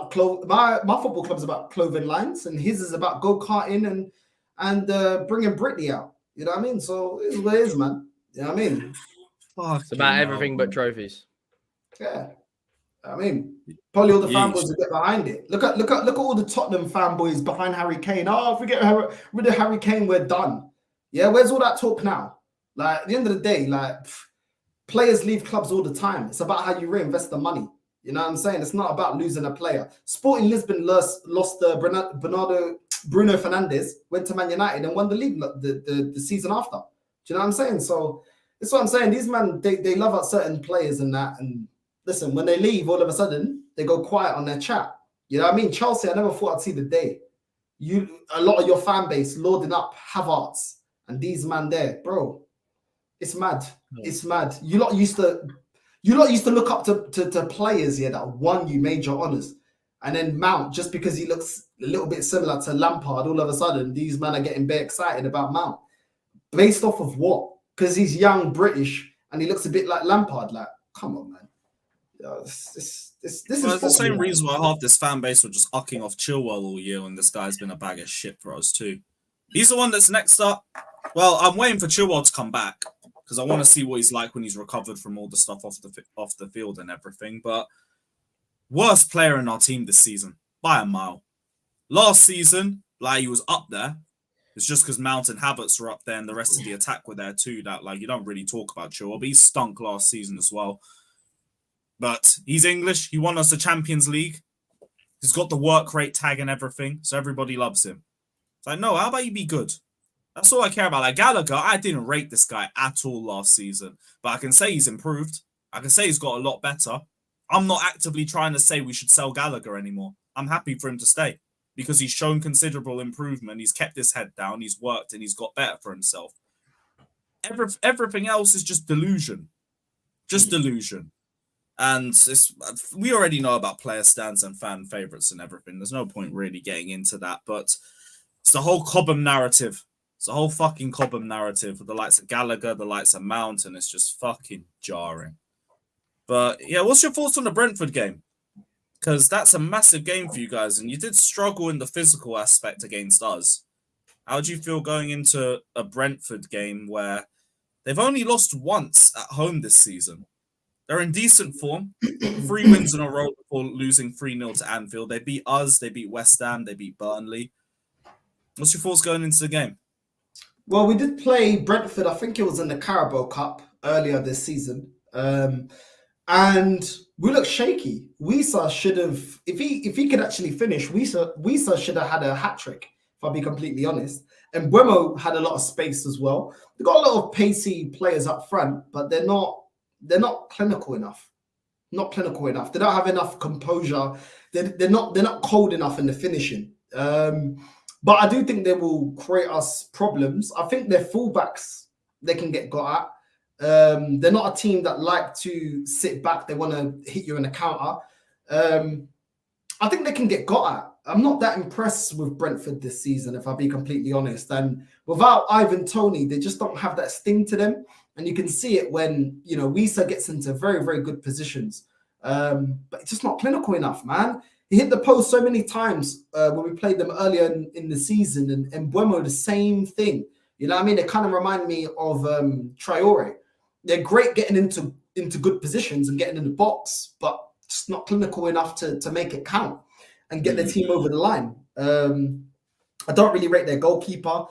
[SPEAKER 3] club is about clothing lines, and his is about go-karting and bringing Britney out. You know what I mean? So it's what it is, man. You know what I mean?
[SPEAKER 2] It's about everything but trophies.
[SPEAKER 3] Yeah, I mean, probably all the fanboys will get behind it. Look at all the Tottenham fanboys behind Harry Kane. Oh, if we get rid of Harry Kane, we're done. Yeah, where's all that talk now? Like at the end of the day, like. Players leave clubs all the time. It's about how you reinvest the money. You know what I'm saying? It's not about losing a player. Sporting Lisbon lost Bruno Fernandes, went to Man United and won the league the season after. Do you know what I'm saying? So that's what I'm saying. These men, they love out certain players and that. And listen, when they leave, all of a sudden, they go quiet on their chat. You know what I mean? Chelsea, I never thought I'd see the day. A lot of your fan base loading up Havertz and these man there, bro. It's mad. It's mad. You lot used to look up to players here that won you major honours. And then Mount, just because he looks a little bit similar to Lampard, all of a sudden, these men are getting very excited about Mount. Based off of what? Because he's young, British, and he looks a bit like Lampard. Like, come on, man. This is
[SPEAKER 1] the same reason why half this fan base were just ucking off Chilwell all year, and this guy's been a bag of shit for us too. He's the one that's next up. Well, I'm waiting for Chilwell to come back, because I want to see what he's like when he's recovered from all the stuff off the field and everything. But worst player in our team this season, by a mile. Last season, like, he was up there. It's just because Mount and Havertz were up there and the rest of the attack were there too. That, like, you don't really talk about Chilwell, but he stunk last season as well. But he's English. He won us the Champions League. He's got the work rate tag and everything, so everybody loves him. It's like, no, how about you be good? That's all I care about. Like Gallagher, I didn't rate this guy at all last season, but I can say he's improved. I can say he's got a lot better. I'm not actively trying to say we should sell Gallagher anymore. I'm happy for him to stay because he's shown considerable improvement. He's kept his head down. He's worked and he's got better for himself. Everything else is just delusion. Just delusion. And we already know about player stands and fan favourites and everything. There's no point really getting into that. But it's the whole Cobham narrative. It's the whole fucking Cobham narrative with the likes of Gallagher, the likes of Mount, and it's just fucking jarring. But yeah, what's your thoughts on the Brentford game? Because that's a massive game for you guys, and you did struggle in the physical aspect against us. How do you feel going into a Brentford game where they've only lost once at home this season? They're in decent form. 3 wins in a row before losing 3-0 to Anfield. They beat us, they beat West Ham, they beat Burnley. What's your thoughts going into the game?
[SPEAKER 3] Well, we did play Brentford. I think it was in the Carabao Cup earlier this season. And we looked shaky. Wisa should have, if he could actually finish, Wisa should have had a hat-trick, if I'll be completely honest. And Buemo had a lot of space as well. They've got a lot of pacey players up front, but they're not clinical enough. Not clinical enough. They don't have enough composure. They're not cold enough in the finishing. But I do think they will create us problems. I think their fullbacks, they can get got at. They're not a team that like to sit back. They want to hit you in a counter. I think they can get got at. I'm not that impressed with Brentford this season, if I'll be completely honest. And without Ivan Toney, they just don't have that sting to them. And you can see it when, Wisa gets into very, very good positions. But it's just not clinical enough, man. He hit the post so many times when we played them earlier in the season. And Buemo, the same thing. You know what I mean? They kind of remind me of Traore. They're great getting into good positions and getting in the box, but just not clinical enough to make it count and get the team over the line. I don't really rate their goalkeeper.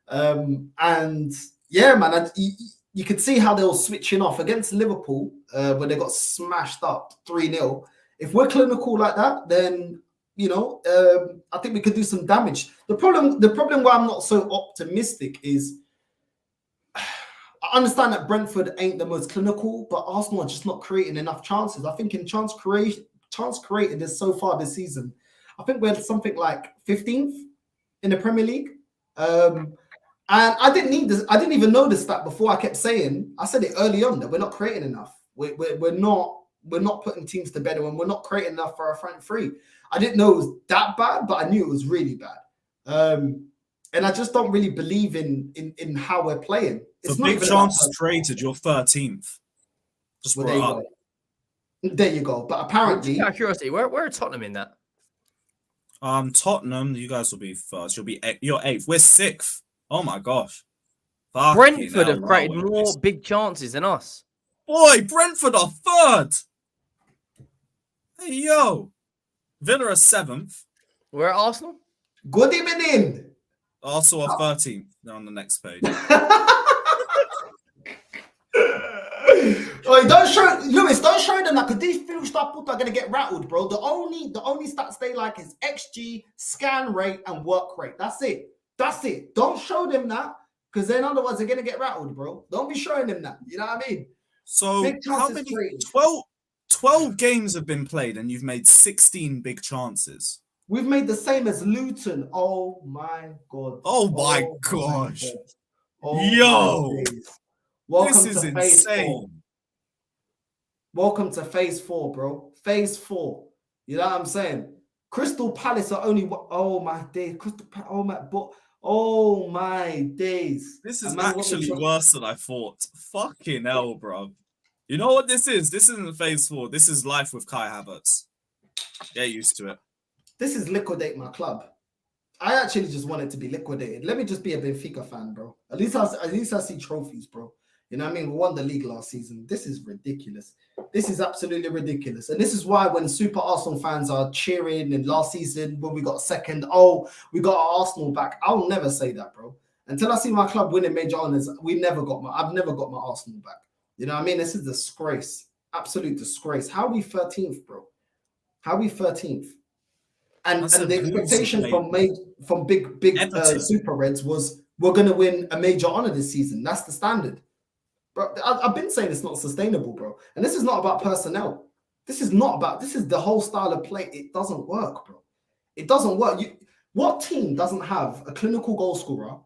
[SPEAKER 3] And yeah, man, you could see how they were switching off against Liverpool when they got smashed up 3-0. If we're clinical like that, then, I think we could do some damage. The problem why I'm not so optimistic is I understand that Brentford ain't the most clinical, but Arsenal are just not creating enough chances. I think in chance created is so far this season, I think we're something like 15th in the Premier League. And I didn't even know this stat before. I said it early on that we're not creating enough. We're not putting teams to bed, and we're not creating enough for our front three. I didn't know it was that bad, but I knew it was really bad. And I just don't really believe in how we're playing.
[SPEAKER 1] It's not big chances created. You're 13th. Just
[SPEAKER 3] there you go. But apparently,
[SPEAKER 2] out of curiosity, where are Tottenham in that?
[SPEAKER 1] Tottenham, you guys will be first. You're 8th. We're 6th. Oh my gosh.
[SPEAKER 2] Brentford have created more big chances than us.
[SPEAKER 1] Boy, Brentford are 3rd. Hey, yo. Villa are 7th.
[SPEAKER 2] We're at Arsenal.
[SPEAKER 3] Good evening.
[SPEAKER 1] Arsenal are 13th. They're on the next page.
[SPEAKER 3] Lewis, don't show them that, because these Finnish people are going to get rattled, bro. The only stats they like is XG, scan rate, and work rate. That's it. Don't show them that, because then otherwise they're going to get rattled, bro. Don't be showing them that. You know what I mean?
[SPEAKER 1] So how many? 12 games have been played, and you've made 16 big chances.
[SPEAKER 3] We've made the same as Luton. Oh my god.
[SPEAKER 1] Oh my gosh.
[SPEAKER 3] Yo.
[SPEAKER 1] This is insane.
[SPEAKER 3] Welcome to phase 4, bro. Phase 4. You know what I'm saying? Crystal Palace are only. Oh my days. Oh my days.
[SPEAKER 1] This is actually worse than I thought. Fucking hell, bro. You know what this is? This isn't phase 4. This is life with Kai Havertz. Get used to it.
[SPEAKER 3] This is liquidate my club. I actually just want it to be liquidated. Let me just be a Benfica fan, bro. At least I see trophies, bro. You know what I mean? We won the league last season. This is ridiculous. This is absolutely ridiculous. And this is why when super Arsenal fans are cheering in last season when we got second, we got our Arsenal back. I'll never say that, bro. Until I see my club winning major honours, I've never got my Arsenal back. You know what I mean? This is a disgrace. Absolute disgrace. How are we 13th, bro? How are we 13th? And the expectation from big Super Reds was we're going to win a major honor this season. That's the standard. Bro, I've been saying it's not sustainable, bro. And this is not about personnel. This is the whole style of play. It doesn't work, bro. It doesn't work. What team doesn't have a clinical goal scorer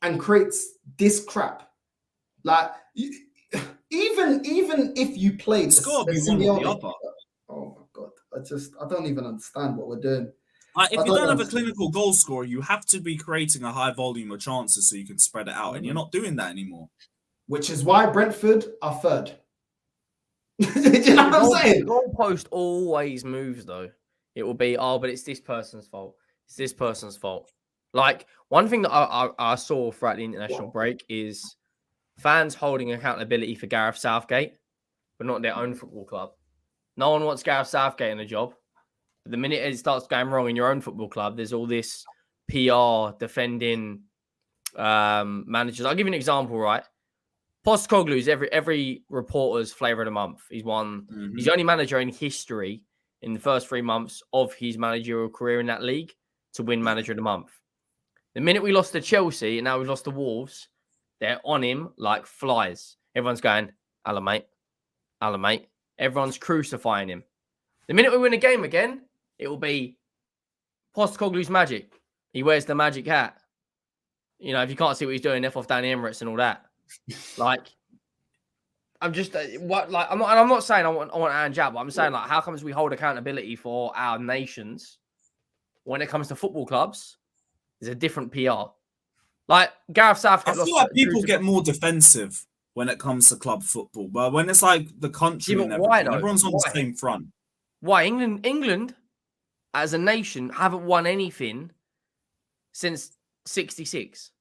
[SPEAKER 3] and creates this crap? Like, even if you played
[SPEAKER 1] It's got to be one or the other.
[SPEAKER 3] Oh my god, I don't even understand what we're doing.
[SPEAKER 1] If you don't have a clinical goal scorer, you have to be creating a high volume of chances so you can spread it out, and you're not doing that anymore.
[SPEAKER 3] Which is why Brentford are third. Do you know what I'm saying?
[SPEAKER 2] The goalpost always moves, though. It will be, but it's this person's fault. It's this person's fault. Like, one thing that I saw throughout the international break is fans holding accountability for Gareth Southgate, but not their own football club. No one wants Gareth Southgate in a job. But the minute it starts going wrong in your own football club, there's all this PR defending managers. I'll give you an example, right? Postecoglou's every reporter's flavour of the month. He's won. Mm-hmm. He's the only manager in history in the first 3 months of his managerial career in that league to win manager of the month. The minute we lost to Chelsea and now we've lost to Wolves, they're on him like flies. Everyone's going, Alan, mate. Everyone's crucifying him. The minute we win a game again, it will be Postecoglou's magic. He wears the magic hat. You know, if you can't see what he's doing, F off Danny Emirates and all that. Like, I'm just I'm not saying I want Aaron Jab, but I'm saying, like, how comes we hold accountability for our nations when it comes to football clubs? There's a different PR. Like, Gareth Southgate.
[SPEAKER 1] I feel like people get more defensive when it comes to club football, but when it's like the country and everything, everyone's on the same front.
[SPEAKER 2] Why England as a nation haven't won anything since '66?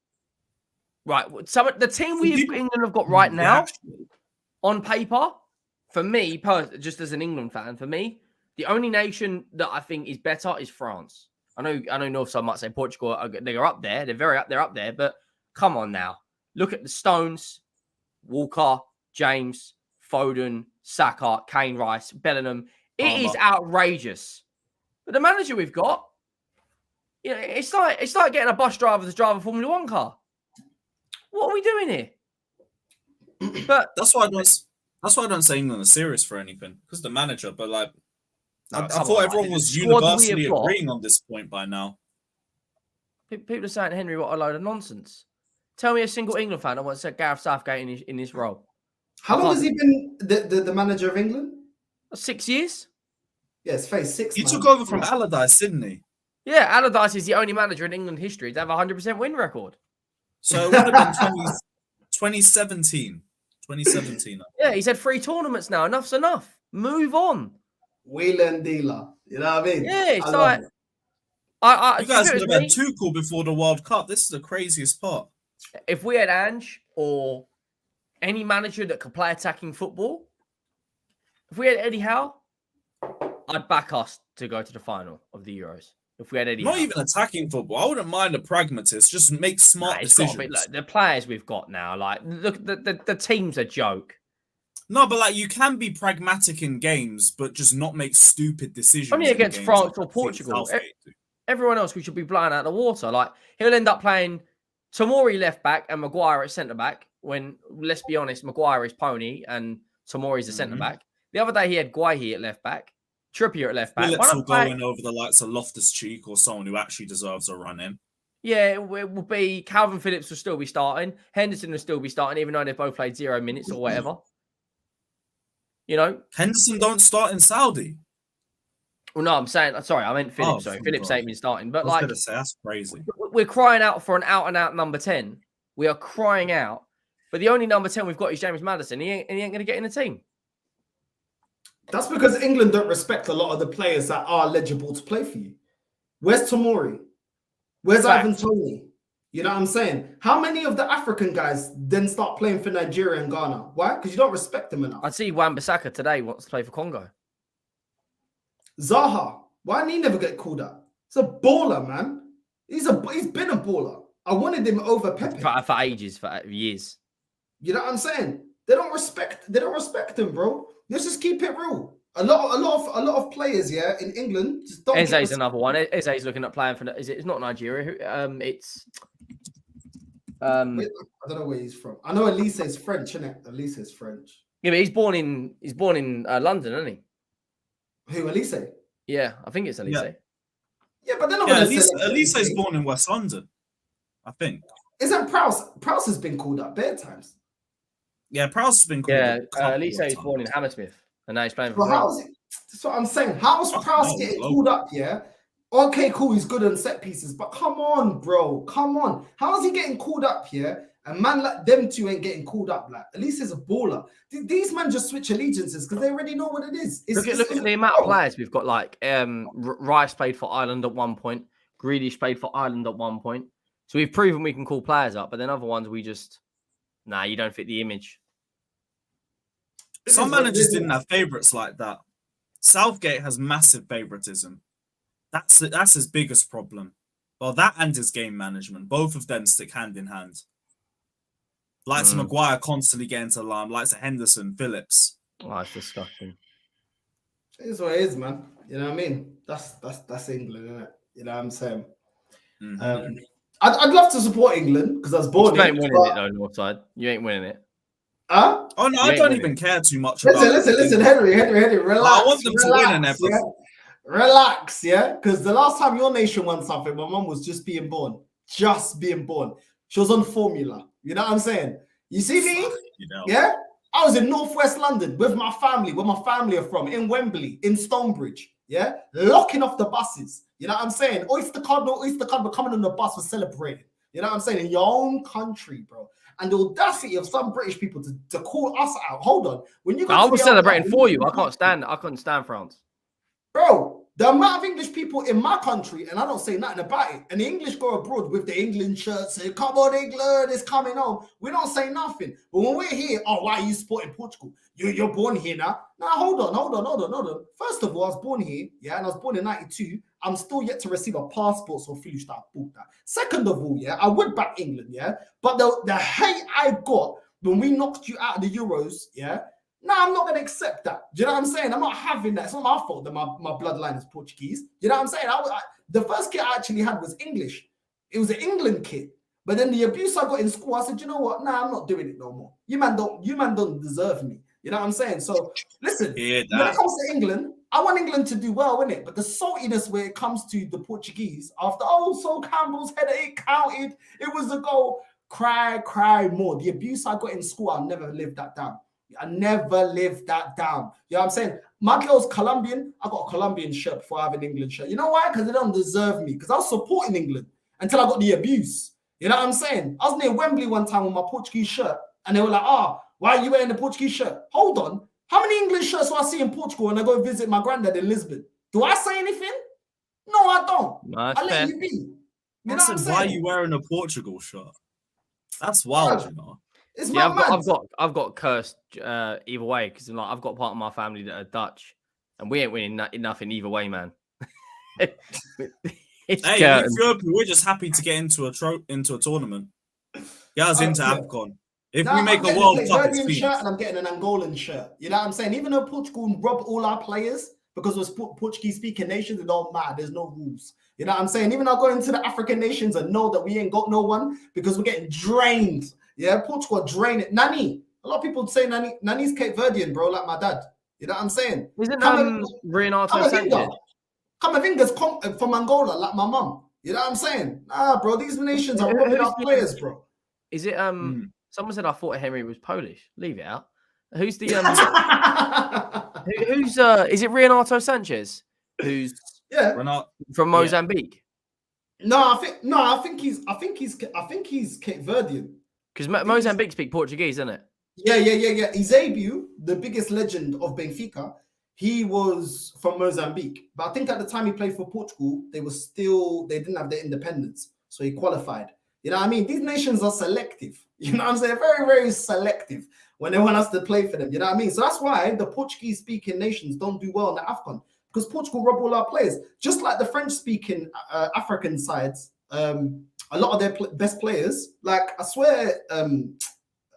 [SPEAKER 2] Right, the team England have got right now, on paper, for me, just as an England fan, for me, the only nation that I think is better is France. I know Northside might say Portugal, they're up there, they're up there, but come on now, look at the Stones, Walker, James, Foden, Saka, Kane, Rice, Bellingham. It is outrageous. But the manager we've got, you know, it's like getting a bus driver to drive a Formula One car. What are we doing here? But
[SPEAKER 1] that's why I don't say England are serious for anything, because the manager. But like, I thought everyone was universally agreeing on this point by now.
[SPEAKER 2] People are saying, Henry, what a load of nonsense. Tell me a single England fan that wants to Gareth Southgate in this role.
[SPEAKER 3] How long has he been the manager of England?
[SPEAKER 2] 6 years.
[SPEAKER 3] Yeah, it's phase 6.
[SPEAKER 1] He took over from Allardyce, didn't he?
[SPEAKER 2] Yeah, Allardyce is the only manager in England history to have a 100% win record.
[SPEAKER 1] So it would have been 2017. 2017.
[SPEAKER 2] Yeah, he's had 3 tournaments now. Enough's enough. Move on.
[SPEAKER 3] Wheeler and dealer. You know what I mean?
[SPEAKER 2] Yeah, it's like...
[SPEAKER 1] you guys would have had Tuchel before the World Cup. This is the craziest part.
[SPEAKER 2] If we had Ange or any manager that could play attacking football, if we had Eddie Howe, I'd back us to go to the final of the Euros. If we had Eddie
[SPEAKER 1] Not
[SPEAKER 2] Howe.
[SPEAKER 1] even attacking football. I wouldn't mind a pragmatist. Just make smart decisions.
[SPEAKER 2] Look, the players we've got now, like, look, the team's a joke.
[SPEAKER 1] No, but like, you can be pragmatic in games, but just not make stupid decisions.
[SPEAKER 2] Only against France or Portugal. Everyone else we should be blowing out of the water. Like, he'll end up playing Tomori left back and Maguire at centre back. When, let's be honest, Maguire is pony and Tomori's a centre back. The other day he had Guahi at left back, Trippier at left back.
[SPEAKER 1] Phillips will go in over the likes of Loftus-Cheek or someone who actually deserves a run in.
[SPEAKER 2] Yeah, it will be Calvin Phillips will still be starting. Henderson will still be starting, even though they've both played 0 minutes or whatever. You know,
[SPEAKER 1] Henderson don't start in Saudi.
[SPEAKER 2] Well, no, I'm saying, sorry, I meant Phillips. Sorry, Phillips ain't been starting. But
[SPEAKER 1] I was going to say, that's crazy.
[SPEAKER 2] We're crying out for an out-and-out number 10. We are crying out. But the only number 10 we've got is James Maddison. He ain't going to get in the team.
[SPEAKER 3] That's because England don't respect a lot of the players that are eligible to play for you. Where's Tomori? Where's Ivan Toney? You know what I'm saying? How many of the African guys then start playing for Nigeria and Ghana? Why? Because you don't respect them enough.
[SPEAKER 2] I see Wan-Bissaka today wants to play for Congo.
[SPEAKER 3] Zaha, why didn't he never get called up? He's a baller, man. He's been a baller. I wanted him over Pepe
[SPEAKER 2] for ages, for years.
[SPEAKER 3] You know what I'm saying? They don't respect him, bro. Let's just keep it real. A lot of players, yeah, in England just don't.
[SPEAKER 2] Eze's another one. Eze's looking at playing for. It's not Nigeria. It's.
[SPEAKER 3] Wait, I don't know where he's from. I know Elise is French, isn't it? Elise is French.
[SPEAKER 2] Yeah, but he's born in London, isn't he?
[SPEAKER 3] Who, Elise?
[SPEAKER 2] Yeah, I think it's Elise.
[SPEAKER 3] Yeah, but they're not.
[SPEAKER 1] Elise is born in West London, I think.
[SPEAKER 3] Isn't Prowse? Prowse has been called up bare times.
[SPEAKER 1] Yeah, Prowse has been called.
[SPEAKER 2] Yeah,
[SPEAKER 1] a couple
[SPEAKER 2] Elise
[SPEAKER 1] of
[SPEAKER 2] was
[SPEAKER 1] times.
[SPEAKER 2] born in Hammersmith, and now he's playing for
[SPEAKER 3] But how
[SPEAKER 2] France.
[SPEAKER 3] is it? That's what I'm saying. How is Prowse
[SPEAKER 1] hell,
[SPEAKER 3] getting
[SPEAKER 1] low.
[SPEAKER 3] called up? Yeah. Okay, cool. He's good on set pieces, but come on, bro. Come on. How is he getting called up here? And man like them two ain't getting called up. Like at least he's a baller. These men just switch allegiances because they already know what it is.
[SPEAKER 2] Look at the amount of players we've got. Like Rice played for Ireland at one point. Grealish played for Ireland at one point. So we've proven we can call players up, but then other ones we just you don't fit the image.
[SPEAKER 1] Some managers didn't have favourites like that. Southgate has massive favouritism. That's his biggest problem. Well, that and his game management. Both of them stick hand in hand. Likes Maguire constantly getting to the line. Likes Henderson, Phillips.
[SPEAKER 2] Oh, it's disgusting.
[SPEAKER 3] It is what it is, man. You know what I mean? That's England, isn't it? You know what I'm saying?
[SPEAKER 1] Mm-hmm.
[SPEAKER 3] I'd love to support England because I was born
[SPEAKER 2] You
[SPEAKER 3] here.
[SPEAKER 2] ain't winning it, though, Northside. You ain't winning it.
[SPEAKER 3] Huh?
[SPEAKER 1] Oh no, I don't even care too much
[SPEAKER 3] Listen, Henry, relax.
[SPEAKER 1] I want them to win and everything.
[SPEAKER 3] Yeah? Relax, yeah? Because the last time your nation won something, my mum was just being born. Just being born. She was on formula. You know what I'm saying? You see me? Yeah? I was in Northwest London with my family, where my family are from, in Wembley, in Stonebridge. Yeah? Locking off the buses. You know what I'm saying? Oyster card, we're coming on the bus, we're celebrating. You know what I'm saying? In your own country, bro. And the audacity of some British people to call us out. Hold on. When you
[SPEAKER 2] I was celebrating for you. I couldn't stand France.
[SPEAKER 3] Bro, the amount of English people in my country, and I don't say nothing about it, and the English go abroad with the England shirt, say, come on, England, it's coming home. We don't say nothing. But when we're here, why are you supporting Portugal? You're born here now. Now, hold on. First of all, I was born here, yeah, and I was born in 92. I'm still yet to receive a passport, so Philly start book that. Second of all, yeah, I would back England, yeah, but the hate I got when we knocked you out of the Euros, yeah, I'm not going to accept that. Do you know what I'm saying? I'm not having that. It's not my fault that my bloodline is Portuguese. Do you know what I'm saying? The first kit I actually had was English. It was an England kit. But then the abuse I got in school, I said, you know what? I'm not doing it no more. You man don't deserve me. You know what I'm saying? So listen, when it comes to England, I want England to do well, innit? But the saltiness where it comes to the Portuguese, after Sol Campbell's header, it counted. It was a goal. Cry more. The abuse I got in school, I'll never live that down. I never lived that down. You know what I'm saying? My girl's Colombian. I got a Colombian shirt before I have an England shirt. You know why? Because they don't deserve me. Because I was supporting England until I got the abuse. You know what I'm saying? I was near Wembley one time with my Portuguese shirt, and they were like, why are you wearing the Portuguese shirt? Hold on. How many English shirts do I see in Portugal when I go visit my granddad in Lisbon? Do I say anything? No, I don't. I let you be. You know what I'm saying?
[SPEAKER 1] Why are you wearing a Portugal shirt? That's wild, you know.
[SPEAKER 2] I've got cursed either way because I've got part of my family that are Dutch, and we ain't winning nothing either way, man.
[SPEAKER 1] We're just happy to get into a tournament. Guys, into AFCON. If we make a World Cup, it's
[SPEAKER 3] shirt and I'm getting an Angolan shirt. You know what I'm saying? Even though Portugal robbed all our players because we're Portuguese-speaking nations, it don't matter. There's no rules. You know what I'm saying? Even though I go into the African nations and know that we ain't got no one because we're getting drained. Yeah, Portugal drain it. Nani. A lot of people say Nani's Cape Verdean, bro, like my dad. You know what I'm saying?
[SPEAKER 2] Isn't Renato Sanchez?
[SPEAKER 3] Camavinga's from Angola, like my mum. You know what I'm saying? Bro, these nations are robbing our players, bro.
[SPEAKER 2] Is it someone said I thought Henry was Polish. Leave it out. Who's the is it Renato Sanchez? Who's from Mozambique?
[SPEAKER 3] I think he's Cape Verdean.
[SPEAKER 2] Because Mozambique speak Portuguese, isn't it?
[SPEAKER 3] Yeah. Eusebio, the biggest legend of Benfica, he was from Mozambique. But I think at the time he played for Portugal, they didn't have their independence. So he qualified. You know what I mean? These nations are selective. You know what I'm saying? Very, very selective when they want us to play for them. You know what I mean? So that's why the Portuguese-speaking nations don't do well in the AFCON. Because Portugal rob all our players. Just like the French-speaking African sides, a lot of their best players, like I swear,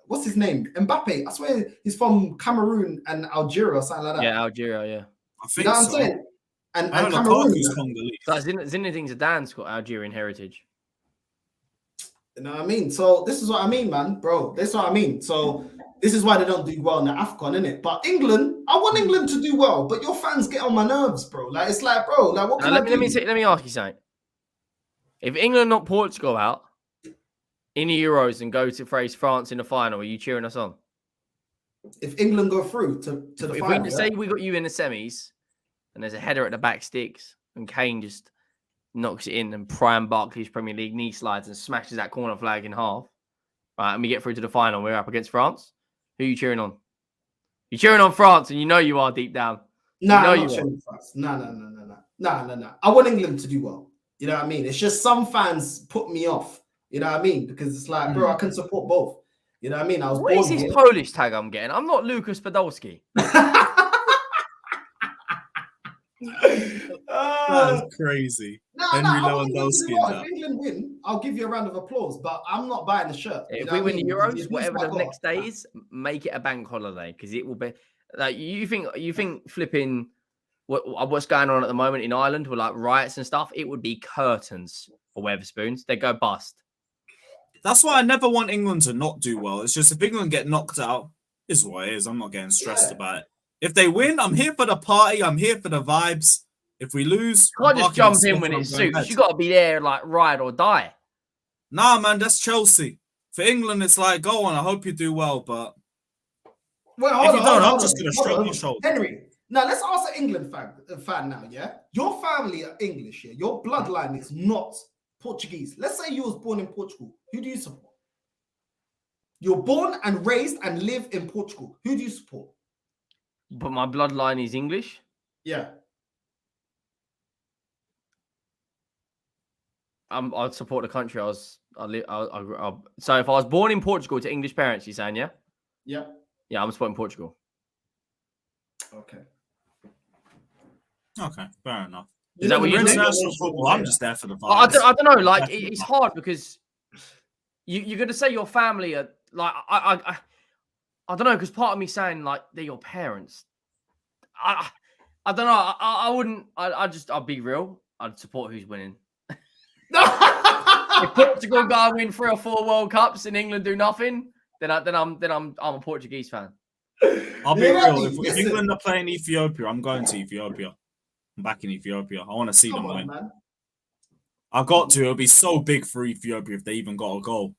[SPEAKER 3] what's his name? Mbappe. I swear he's from Cameroon and Algeria or something like that.
[SPEAKER 2] Yeah, Algeria, yeah.
[SPEAKER 1] I think what I'm saying?
[SPEAKER 3] And Cameroon.
[SPEAKER 2] Zinedine Zidane's got Algerian heritage.
[SPEAKER 3] You know what I mean? So this is what I mean, man, bro. This is what I mean. So this is why they don't do well in the AFCON, innit? But England, I want England to do well, but your fans get on my nerves, bro. Like it's like, bro, like what can I do?
[SPEAKER 2] Let me ask you something. If England knock Portugal out in the Euros and go to face France in the final, are you cheering us on?
[SPEAKER 3] If England go through to the
[SPEAKER 2] If
[SPEAKER 3] final,
[SPEAKER 2] we say we got you in the semis, and there's a header at the back sticks, and Kane just knocks it in, and Prime Barkley's Premier League knee slides and smashes that corner flag in half, right? And we get through to the final. We're up against France. Who are you cheering on? You're cheering on France, and you know you are deep down.
[SPEAKER 3] No,
[SPEAKER 2] you know
[SPEAKER 3] I'm not cheering for France. No. I want England to do well. You know what I mean? It's just some fans put me off. You know what I mean? Because it's like, bro, I can support both. You know what I mean? I was
[SPEAKER 2] What
[SPEAKER 3] born
[SPEAKER 2] is this
[SPEAKER 3] here.
[SPEAKER 2] Polish tag I'm getting? I'm not Lucas Podolski.
[SPEAKER 1] That's crazy. Henry Lewandowski.
[SPEAKER 3] If England win, I'll give you a round of applause, but I'm not buying the shirt.
[SPEAKER 2] If we win the Euros, whatever the next day is, make it a bank holiday because it will be like you think flipping what's going on at the moment in Ireland with like riots and stuff. It would be curtains for Weatherspoons. They go bust.
[SPEAKER 1] That's why I never want England to not do well. It's just if England get knocked out, is what it is. I'm not getting stressed about it. If they win, I'm here for the party. I'm here for the vibes. If we lose,
[SPEAKER 2] You can't just jump in when it suits. You got to be there, like ride or die.
[SPEAKER 1] Nah, man, that's Chelsea. For England, it's like, go on. I hope you do well, but if you don't, I'm just gonna shrug my shoulders.
[SPEAKER 3] Henry, now let's ask an England fan now. Yeah, your family are English. Yeah, your bloodline is not Portuguese. Let's say you was born in Portugal. Who do you support? You're born and raised and live in Portugal. Who do you support?
[SPEAKER 2] But my bloodline is English.
[SPEAKER 3] Yeah.
[SPEAKER 2] I'd support the country so if I was born in Portugal to English parents, you're saying, yeah?
[SPEAKER 3] Yeah.
[SPEAKER 2] Yeah, I'm supporting Portugal.
[SPEAKER 3] Okay,
[SPEAKER 1] fair enough.
[SPEAKER 2] Is that what you
[SPEAKER 1] international football? I'm just there for the vibes.
[SPEAKER 2] I don't know. Like it's hard because you're going to say your family are like I don't know because part of me saying like they're your parents. I don't know. I wouldn't. I'll be real. I'd support who's winning. If Portugal go and win 3 or 4 World Cups and England do nothing, then I'm a Portuguese fan.
[SPEAKER 1] I'll be real. If England are playing Ethiopia, I'm going to Ethiopia. I'm back in Ethiopia. I want to see them win.
[SPEAKER 3] Man.
[SPEAKER 1] I've got to. It'll be so big for Ethiopia if they even got a goal,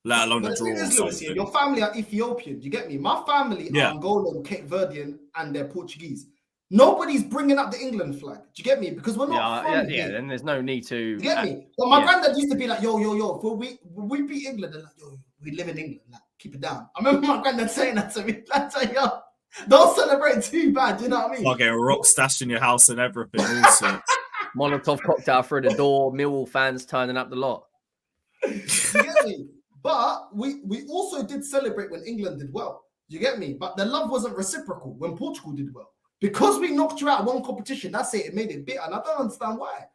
[SPEAKER 1] let alone a draw.
[SPEAKER 3] Your family are Ethiopian. Do you get me? My family are Angolan, Cape Verdean, and they're Portuguese. Nobody's bringing up the England flag. Do you get me? Because we're not from here.
[SPEAKER 2] Then there's no need to.
[SPEAKER 3] You get me? But my granddad used to be like, yo. We beat England. And like, yo, we live in England. Like, keep it down. I remember my granddad saying that to me. Like, yo, don't celebrate too bad. You know what I mean?
[SPEAKER 1] Like a rock stashed in your house and everything. All sorts.
[SPEAKER 2] Molotov cocktail through the door. Millwall fans turning up the lot.
[SPEAKER 3] You get me? But we also did celebrate when England did well. You get me? But the love wasn't reciprocal when Portugal did well. Because we knocked you out of one competition, that's it. It made it bitter. And I don't understand why.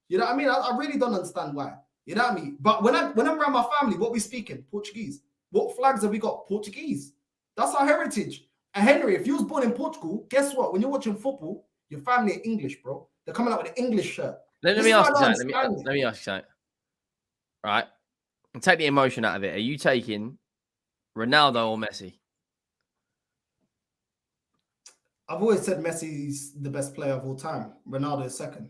[SPEAKER 3] You know what I mean? I really don't understand why. You know what I mean? But when I'm around my family, what we speaking? Portuguese. What flags have we got? Portuguese. That's our heritage. And Henry, if you was born in Portugal, guess what? When you're watching football, your family are English, bro. They're coming out with an English shirt.
[SPEAKER 2] Let me ask you something. Let me ask you something. Right? And take the emotion out of it. Are you taking Ronaldo or Messi?
[SPEAKER 3] I've always said Messi's the best player of all time. Ronaldo is second.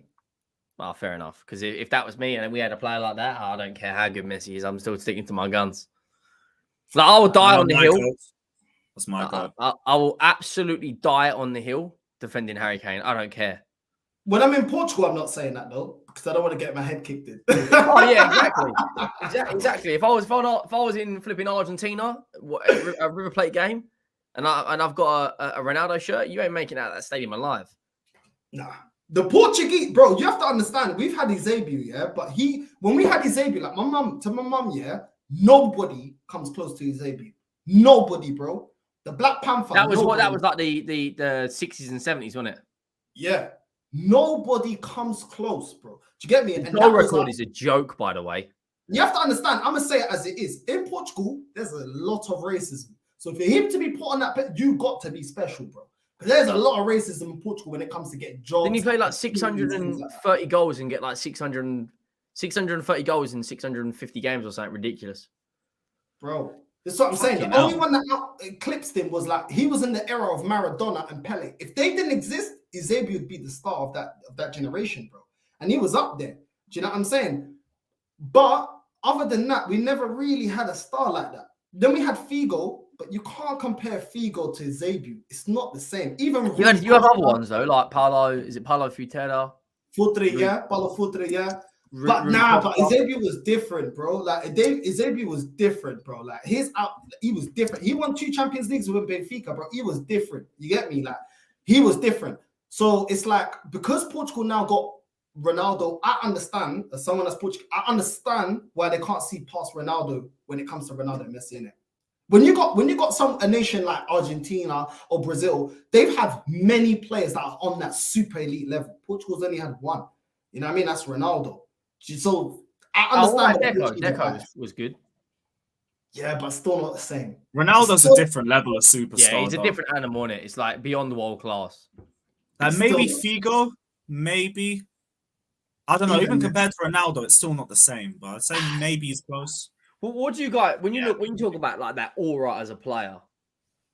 [SPEAKER 2] Well, fair enough. Because if that was me and we had a player like that, I don't care how good Messi is. I'm still sticking to my guns. Like, I will die on the hill.
[SPEAKER 1] That's my goal.
[SPEAKER 2] I will absolutely die on the hill defending Harry Kane. I don't care.
[SPEAKER 3] When I'm in Portugal, I'm not saying that though, because I don't want to get my head kicked in.
[SPEAKER 2] Oh yeah, exactly. If I was in flipping Argentina, a River Plate game, and I've got a Ronaldo shirt, you ain't making it out of that stadium alive.
[SPEAKER 3] Nah. The Portuguese, bro, you have to understand, we've had his debut, yeah, but when we had his debut, like my mum, yeah, nobody comes close to his debut. Nobody, bro. The Black Panther.
[SPEAKER 2] That was like the 60s and 70s, wasn't it?
[SPEAKER 3] Yeah. Nobody comes close, bro. Do you get me?
[SPEAKER 2] The goal record is a joke, by the way.
[SPEAKER 3] You have to understand, I'm going to say it as it is. In Portugal, there's a lot of racism. So for him to be put on that, you got to be special, bro. Because there's a lot of racism in Portugal when it comes to getting jobs.
[SPEAKER 2] Didn't he play like 630 goals and get like 630 goals in 650 games or something ridiculous?
[SPEAKER 3] Bro, that's what I'm saying. The only one that eclipsed him was like, he was in the era of Maradona and Pele. If they didn't exist, Eusebio would be the star of that generation, bro. And he was up there. Do you know what I'm saying? But other than that, we never really had a star like that. Then we had Figo but you can't compare Figo to Zabiu. It's not the same. Even
[SPEAKER 2] You have other ones though, like Paulo. Is it Paulo Futera?
[SPEAKER 3] Futre, yeah, Paulo Futre, yeah. But but Eusebio was different, bro. Like Eusebio was different, bro. Like he was different. He won 2 Champions Leagues with Benfica, bro. He was different. You get me? Like he was different. So it's like because Portugal now got Ronaldo, I understand as someone that's Portugal, I understand why they can't see past Ronaldo when it comes to Ronaldo and Messi in it. When you got a nation like Argentina or Brazil, they've had many players that are on that super elite level. Portugal's only had one. You know what I mean? That's Ronaldo. So I understand.
[SPEAKER 2] Deco was good.
[SPEAKER 3] Yeah, but still not the same.
[SPEAKER 1] Ronaldo's a different level of superstar.
[SPEAKER 2] Yeah, he's a different animal, isn't it? It's like beyond the world class.
[SPEAKER 1] And maybe Figo, maybe. I don't know. Even compared to Ronaldo, it's still not the same. But I'd say maybe he's close.
[SPEAKER 2] Well, what do you guys when you talk about like that aura as a player?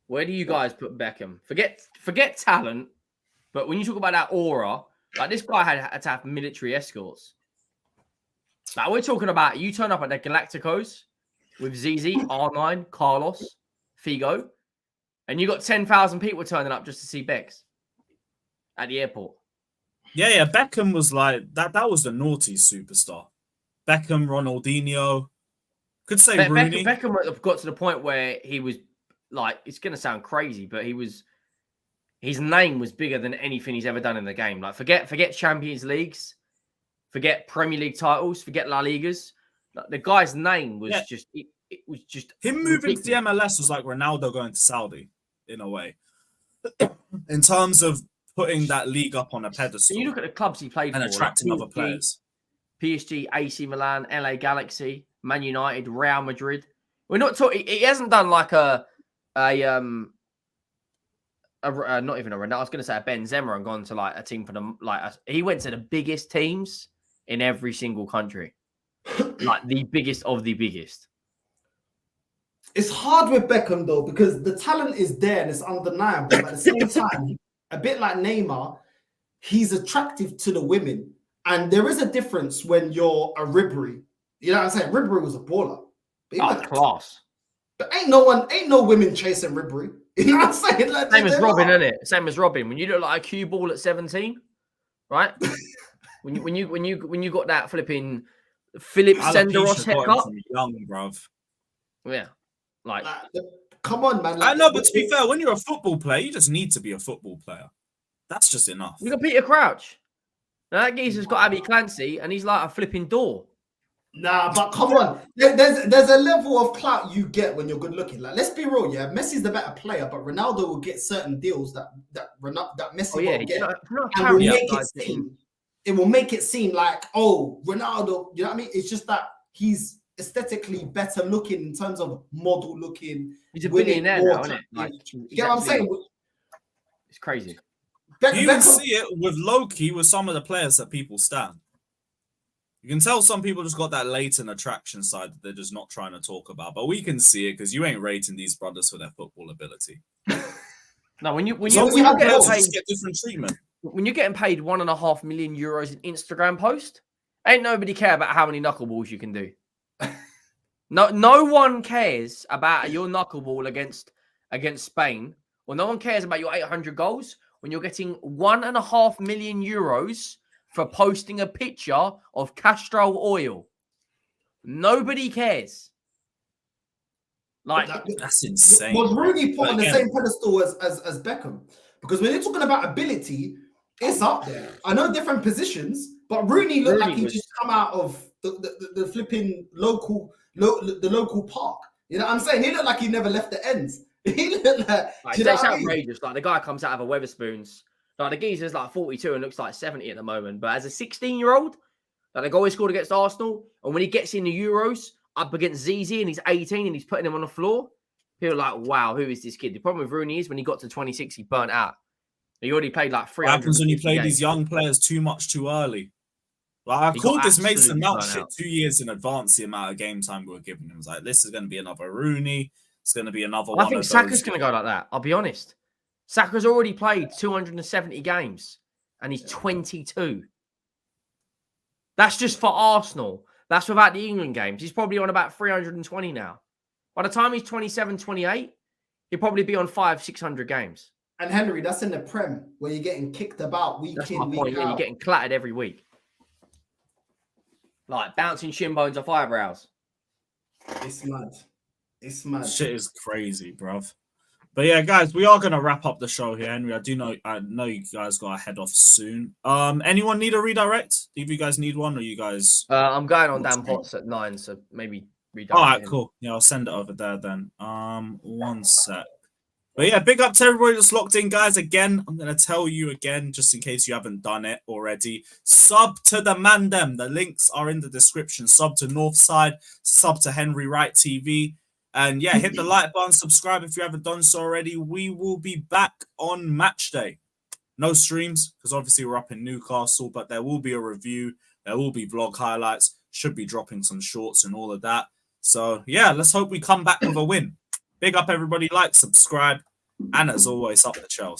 [SPEAKER 2] Where do you guys put Beckham? Forget talent, but when you talk about that aura, like this guy had to have military escorts. Like we're talking about, you turn up at the Galacticos with ZZ, R9, Carlos, Figo, and you got 10,000 people turning up just to see Becks at the airport.
[SPEAKER 1] Yeah. Beckham was like that. That was the naughty superstar. Beckham, Ronaldinho. Could say Rooney.
[SPEAKER 2] Beckham got to the point where he was like, it's going to sound crazy, but his name was bigger than anything he's ever done in the game. Like forget Champions Leagues, forget Premier League titles, forget La Ligas. Like, the guy's name was just, it was just
[SPEAKER 1] him moving to the MLS was like Ronaldo going to Saudi in a way, in terms of putting that league up on a pedestal.
[SPEAKER 2] So you look at the clubs he played
[SPEAKER 1] and
[SPEAKER 2] for,
[SPEAKER 1] attracting
[SPEAKER 2] like
[SPEAKER 1] other players.
[SPEAKER 2] PSG, AC Milan, LA Galaxy, Man United, Real Madrid. We're not talking. He hasn't done like not even a Ronaldo. I was going to say a Benzema and gone to like a team for them. He went to the biggest teams in every single country, like the biggest of the biggest.
[SPEAKER 3] It's hard with Beckham though because the talent is there and it's undeniable. But at the same time, a bit like Neymar, he's attractive to the women, and there is a difference when you're a Ribery. You know what I'm saying? Ribery was a baller.
[SPEAKER 2] Class.
[SPEAKER 3] But ain't no women chasing Ribery. You know what I'm saying? Like,
[SPEAKER 2] Same as Robin, isn't it? Same as Robin. When you look like a cue ball at 17, right? when you got that flipping Philip Senderos haircut,
[SPEAKER 1] young bruv.
[SPEAKER 2] Yeah, like
[SPEAKER 3] come on, man.
[SPEAKER 1] I know, but to be fair, when you're a football player, you just need to be a football player. That's just enough.
[SPEAKER 2] You got Peter Crouch. Now that geezer's got Abby Clancy, and he's like a flipping door.
[SPEAKER 3] Nah, but come on. There's a level of clout you get when you're good looking. Like, let's be real, yeah. Messi's the better player, but Ronaldo will get certain deals that Messi won't get. It will make it seem like, oh, Ronaldo. You know what I mean? It's just that he's aesthetically better looking in terms of model looking.
[SPEAKER 2] He's a billionaire now, isn't it? Like,
[SPEAKER 3] you know what I'm saying?
[SPEAKER 2] It's crazy.
[SPEAKER 1] You can see it with Loki with some of the players that people stand. You can tell some people just got that latent attraction side that they're just not trying to talk about. But we can see it because you ain't rating these brothers for their football ability.
[SPEAKER 2] No, when you get
[SPEAKER 1] different treatment.
[SPEAKER 2] When you're getting paid €1.5 million in Instagram post, ain't nobody care about how many knuckleballs you can do. No one cares about your knuckleball against Spain, or no one cares about your 800 goals when you're getting €1.5 million for posting a picture of Castrol oil. Nobody cares. Like,
[SPEAKER 1] that's insane.
[SPEAKER 3] Was Rooney put on the same pedestal as Beckham? Because when you're talking about ability, it's up there. I know different positions, but Rooney looked like he just come out of the flipping local park. You know what I'm saying? He looked like he never left the ends. He looked like
[SPEAKER 2] that's outrageous. Like the guy comes out of a Weatherspoons. Like the geezer's like 42 and looks like 70 at the moment. But as a 16-year-old, like the goal he scored against Arsenal, and when he gets in the Euros up against ZZ and he's 18 and he's putting him on the floor, people are like, wow, who is this kid? The problem with Rooney is when he got to 26, he burnt out. He already played like 300.
[SPEAKER 1] What happens when you play these young players too much too early? Like, I called this Mason Mount shit 2 years in advance, the amount of game time we were giving him. I was like, this is going to be another Rooney. It's going to be another one.
[SPEAKER 2] I think Saka's going to go like that. I'll be honest. Saka's already played 270 games and he's 22. That's just for Arsenal. That's without the England games. He's probably on about 320 now. By the time he's 27, 28, He'll probably be on 500-600 games.
[SPEAKER 3] And Henry, that's in the Prem where you're getting kicked about week
[SPEAKER 2] That's
[SPEAKER 3] in,
[SPEAKER 2] my
[SPEAKER 3] week
[SPEAKER 2] point. Yeah, you're
[SPEAKER 3] out.
[SPEAKER 2] getting clattered every week. Like bouncing shin bones off eyebrows.
[SPEAKER 3] It's mad. It's mad.
[SPEAKER 1] Shit is crazy, bruv. But yeah, guys, we are gonna wrap up the show here, Henry. I know you guys gotta head off soon. Anyone need a redirect? Do you guys need one, or you guys?
[SPEAKER 2] I'm going on Dan Potts at 9, so maybe redirect.
[SPEAKER 1] All right,
[SPEAKER 2] him.
[SPEAKER 1] cool. Yeah, I'll send it over there then. One sec. But yeah, big up to everybody that's locked in, guys. Again, I'm gonna tell you again, just in case you haven't done it already. Sub to the Mandem. The links are in the description. Sub to Northside. Sub to Henry Wright TV. And yeah, hit the like button, subscribe if you haven't done so already. We will be back on match day. No streams, because obviously we're up in Newcastle, but there will be a review. There will be vlog highlights. Should be dropping some shorts and all of that. So yeah, let's hope we come back with a win. Big up everybody, like, subscribe, and as always, up the Chelsea.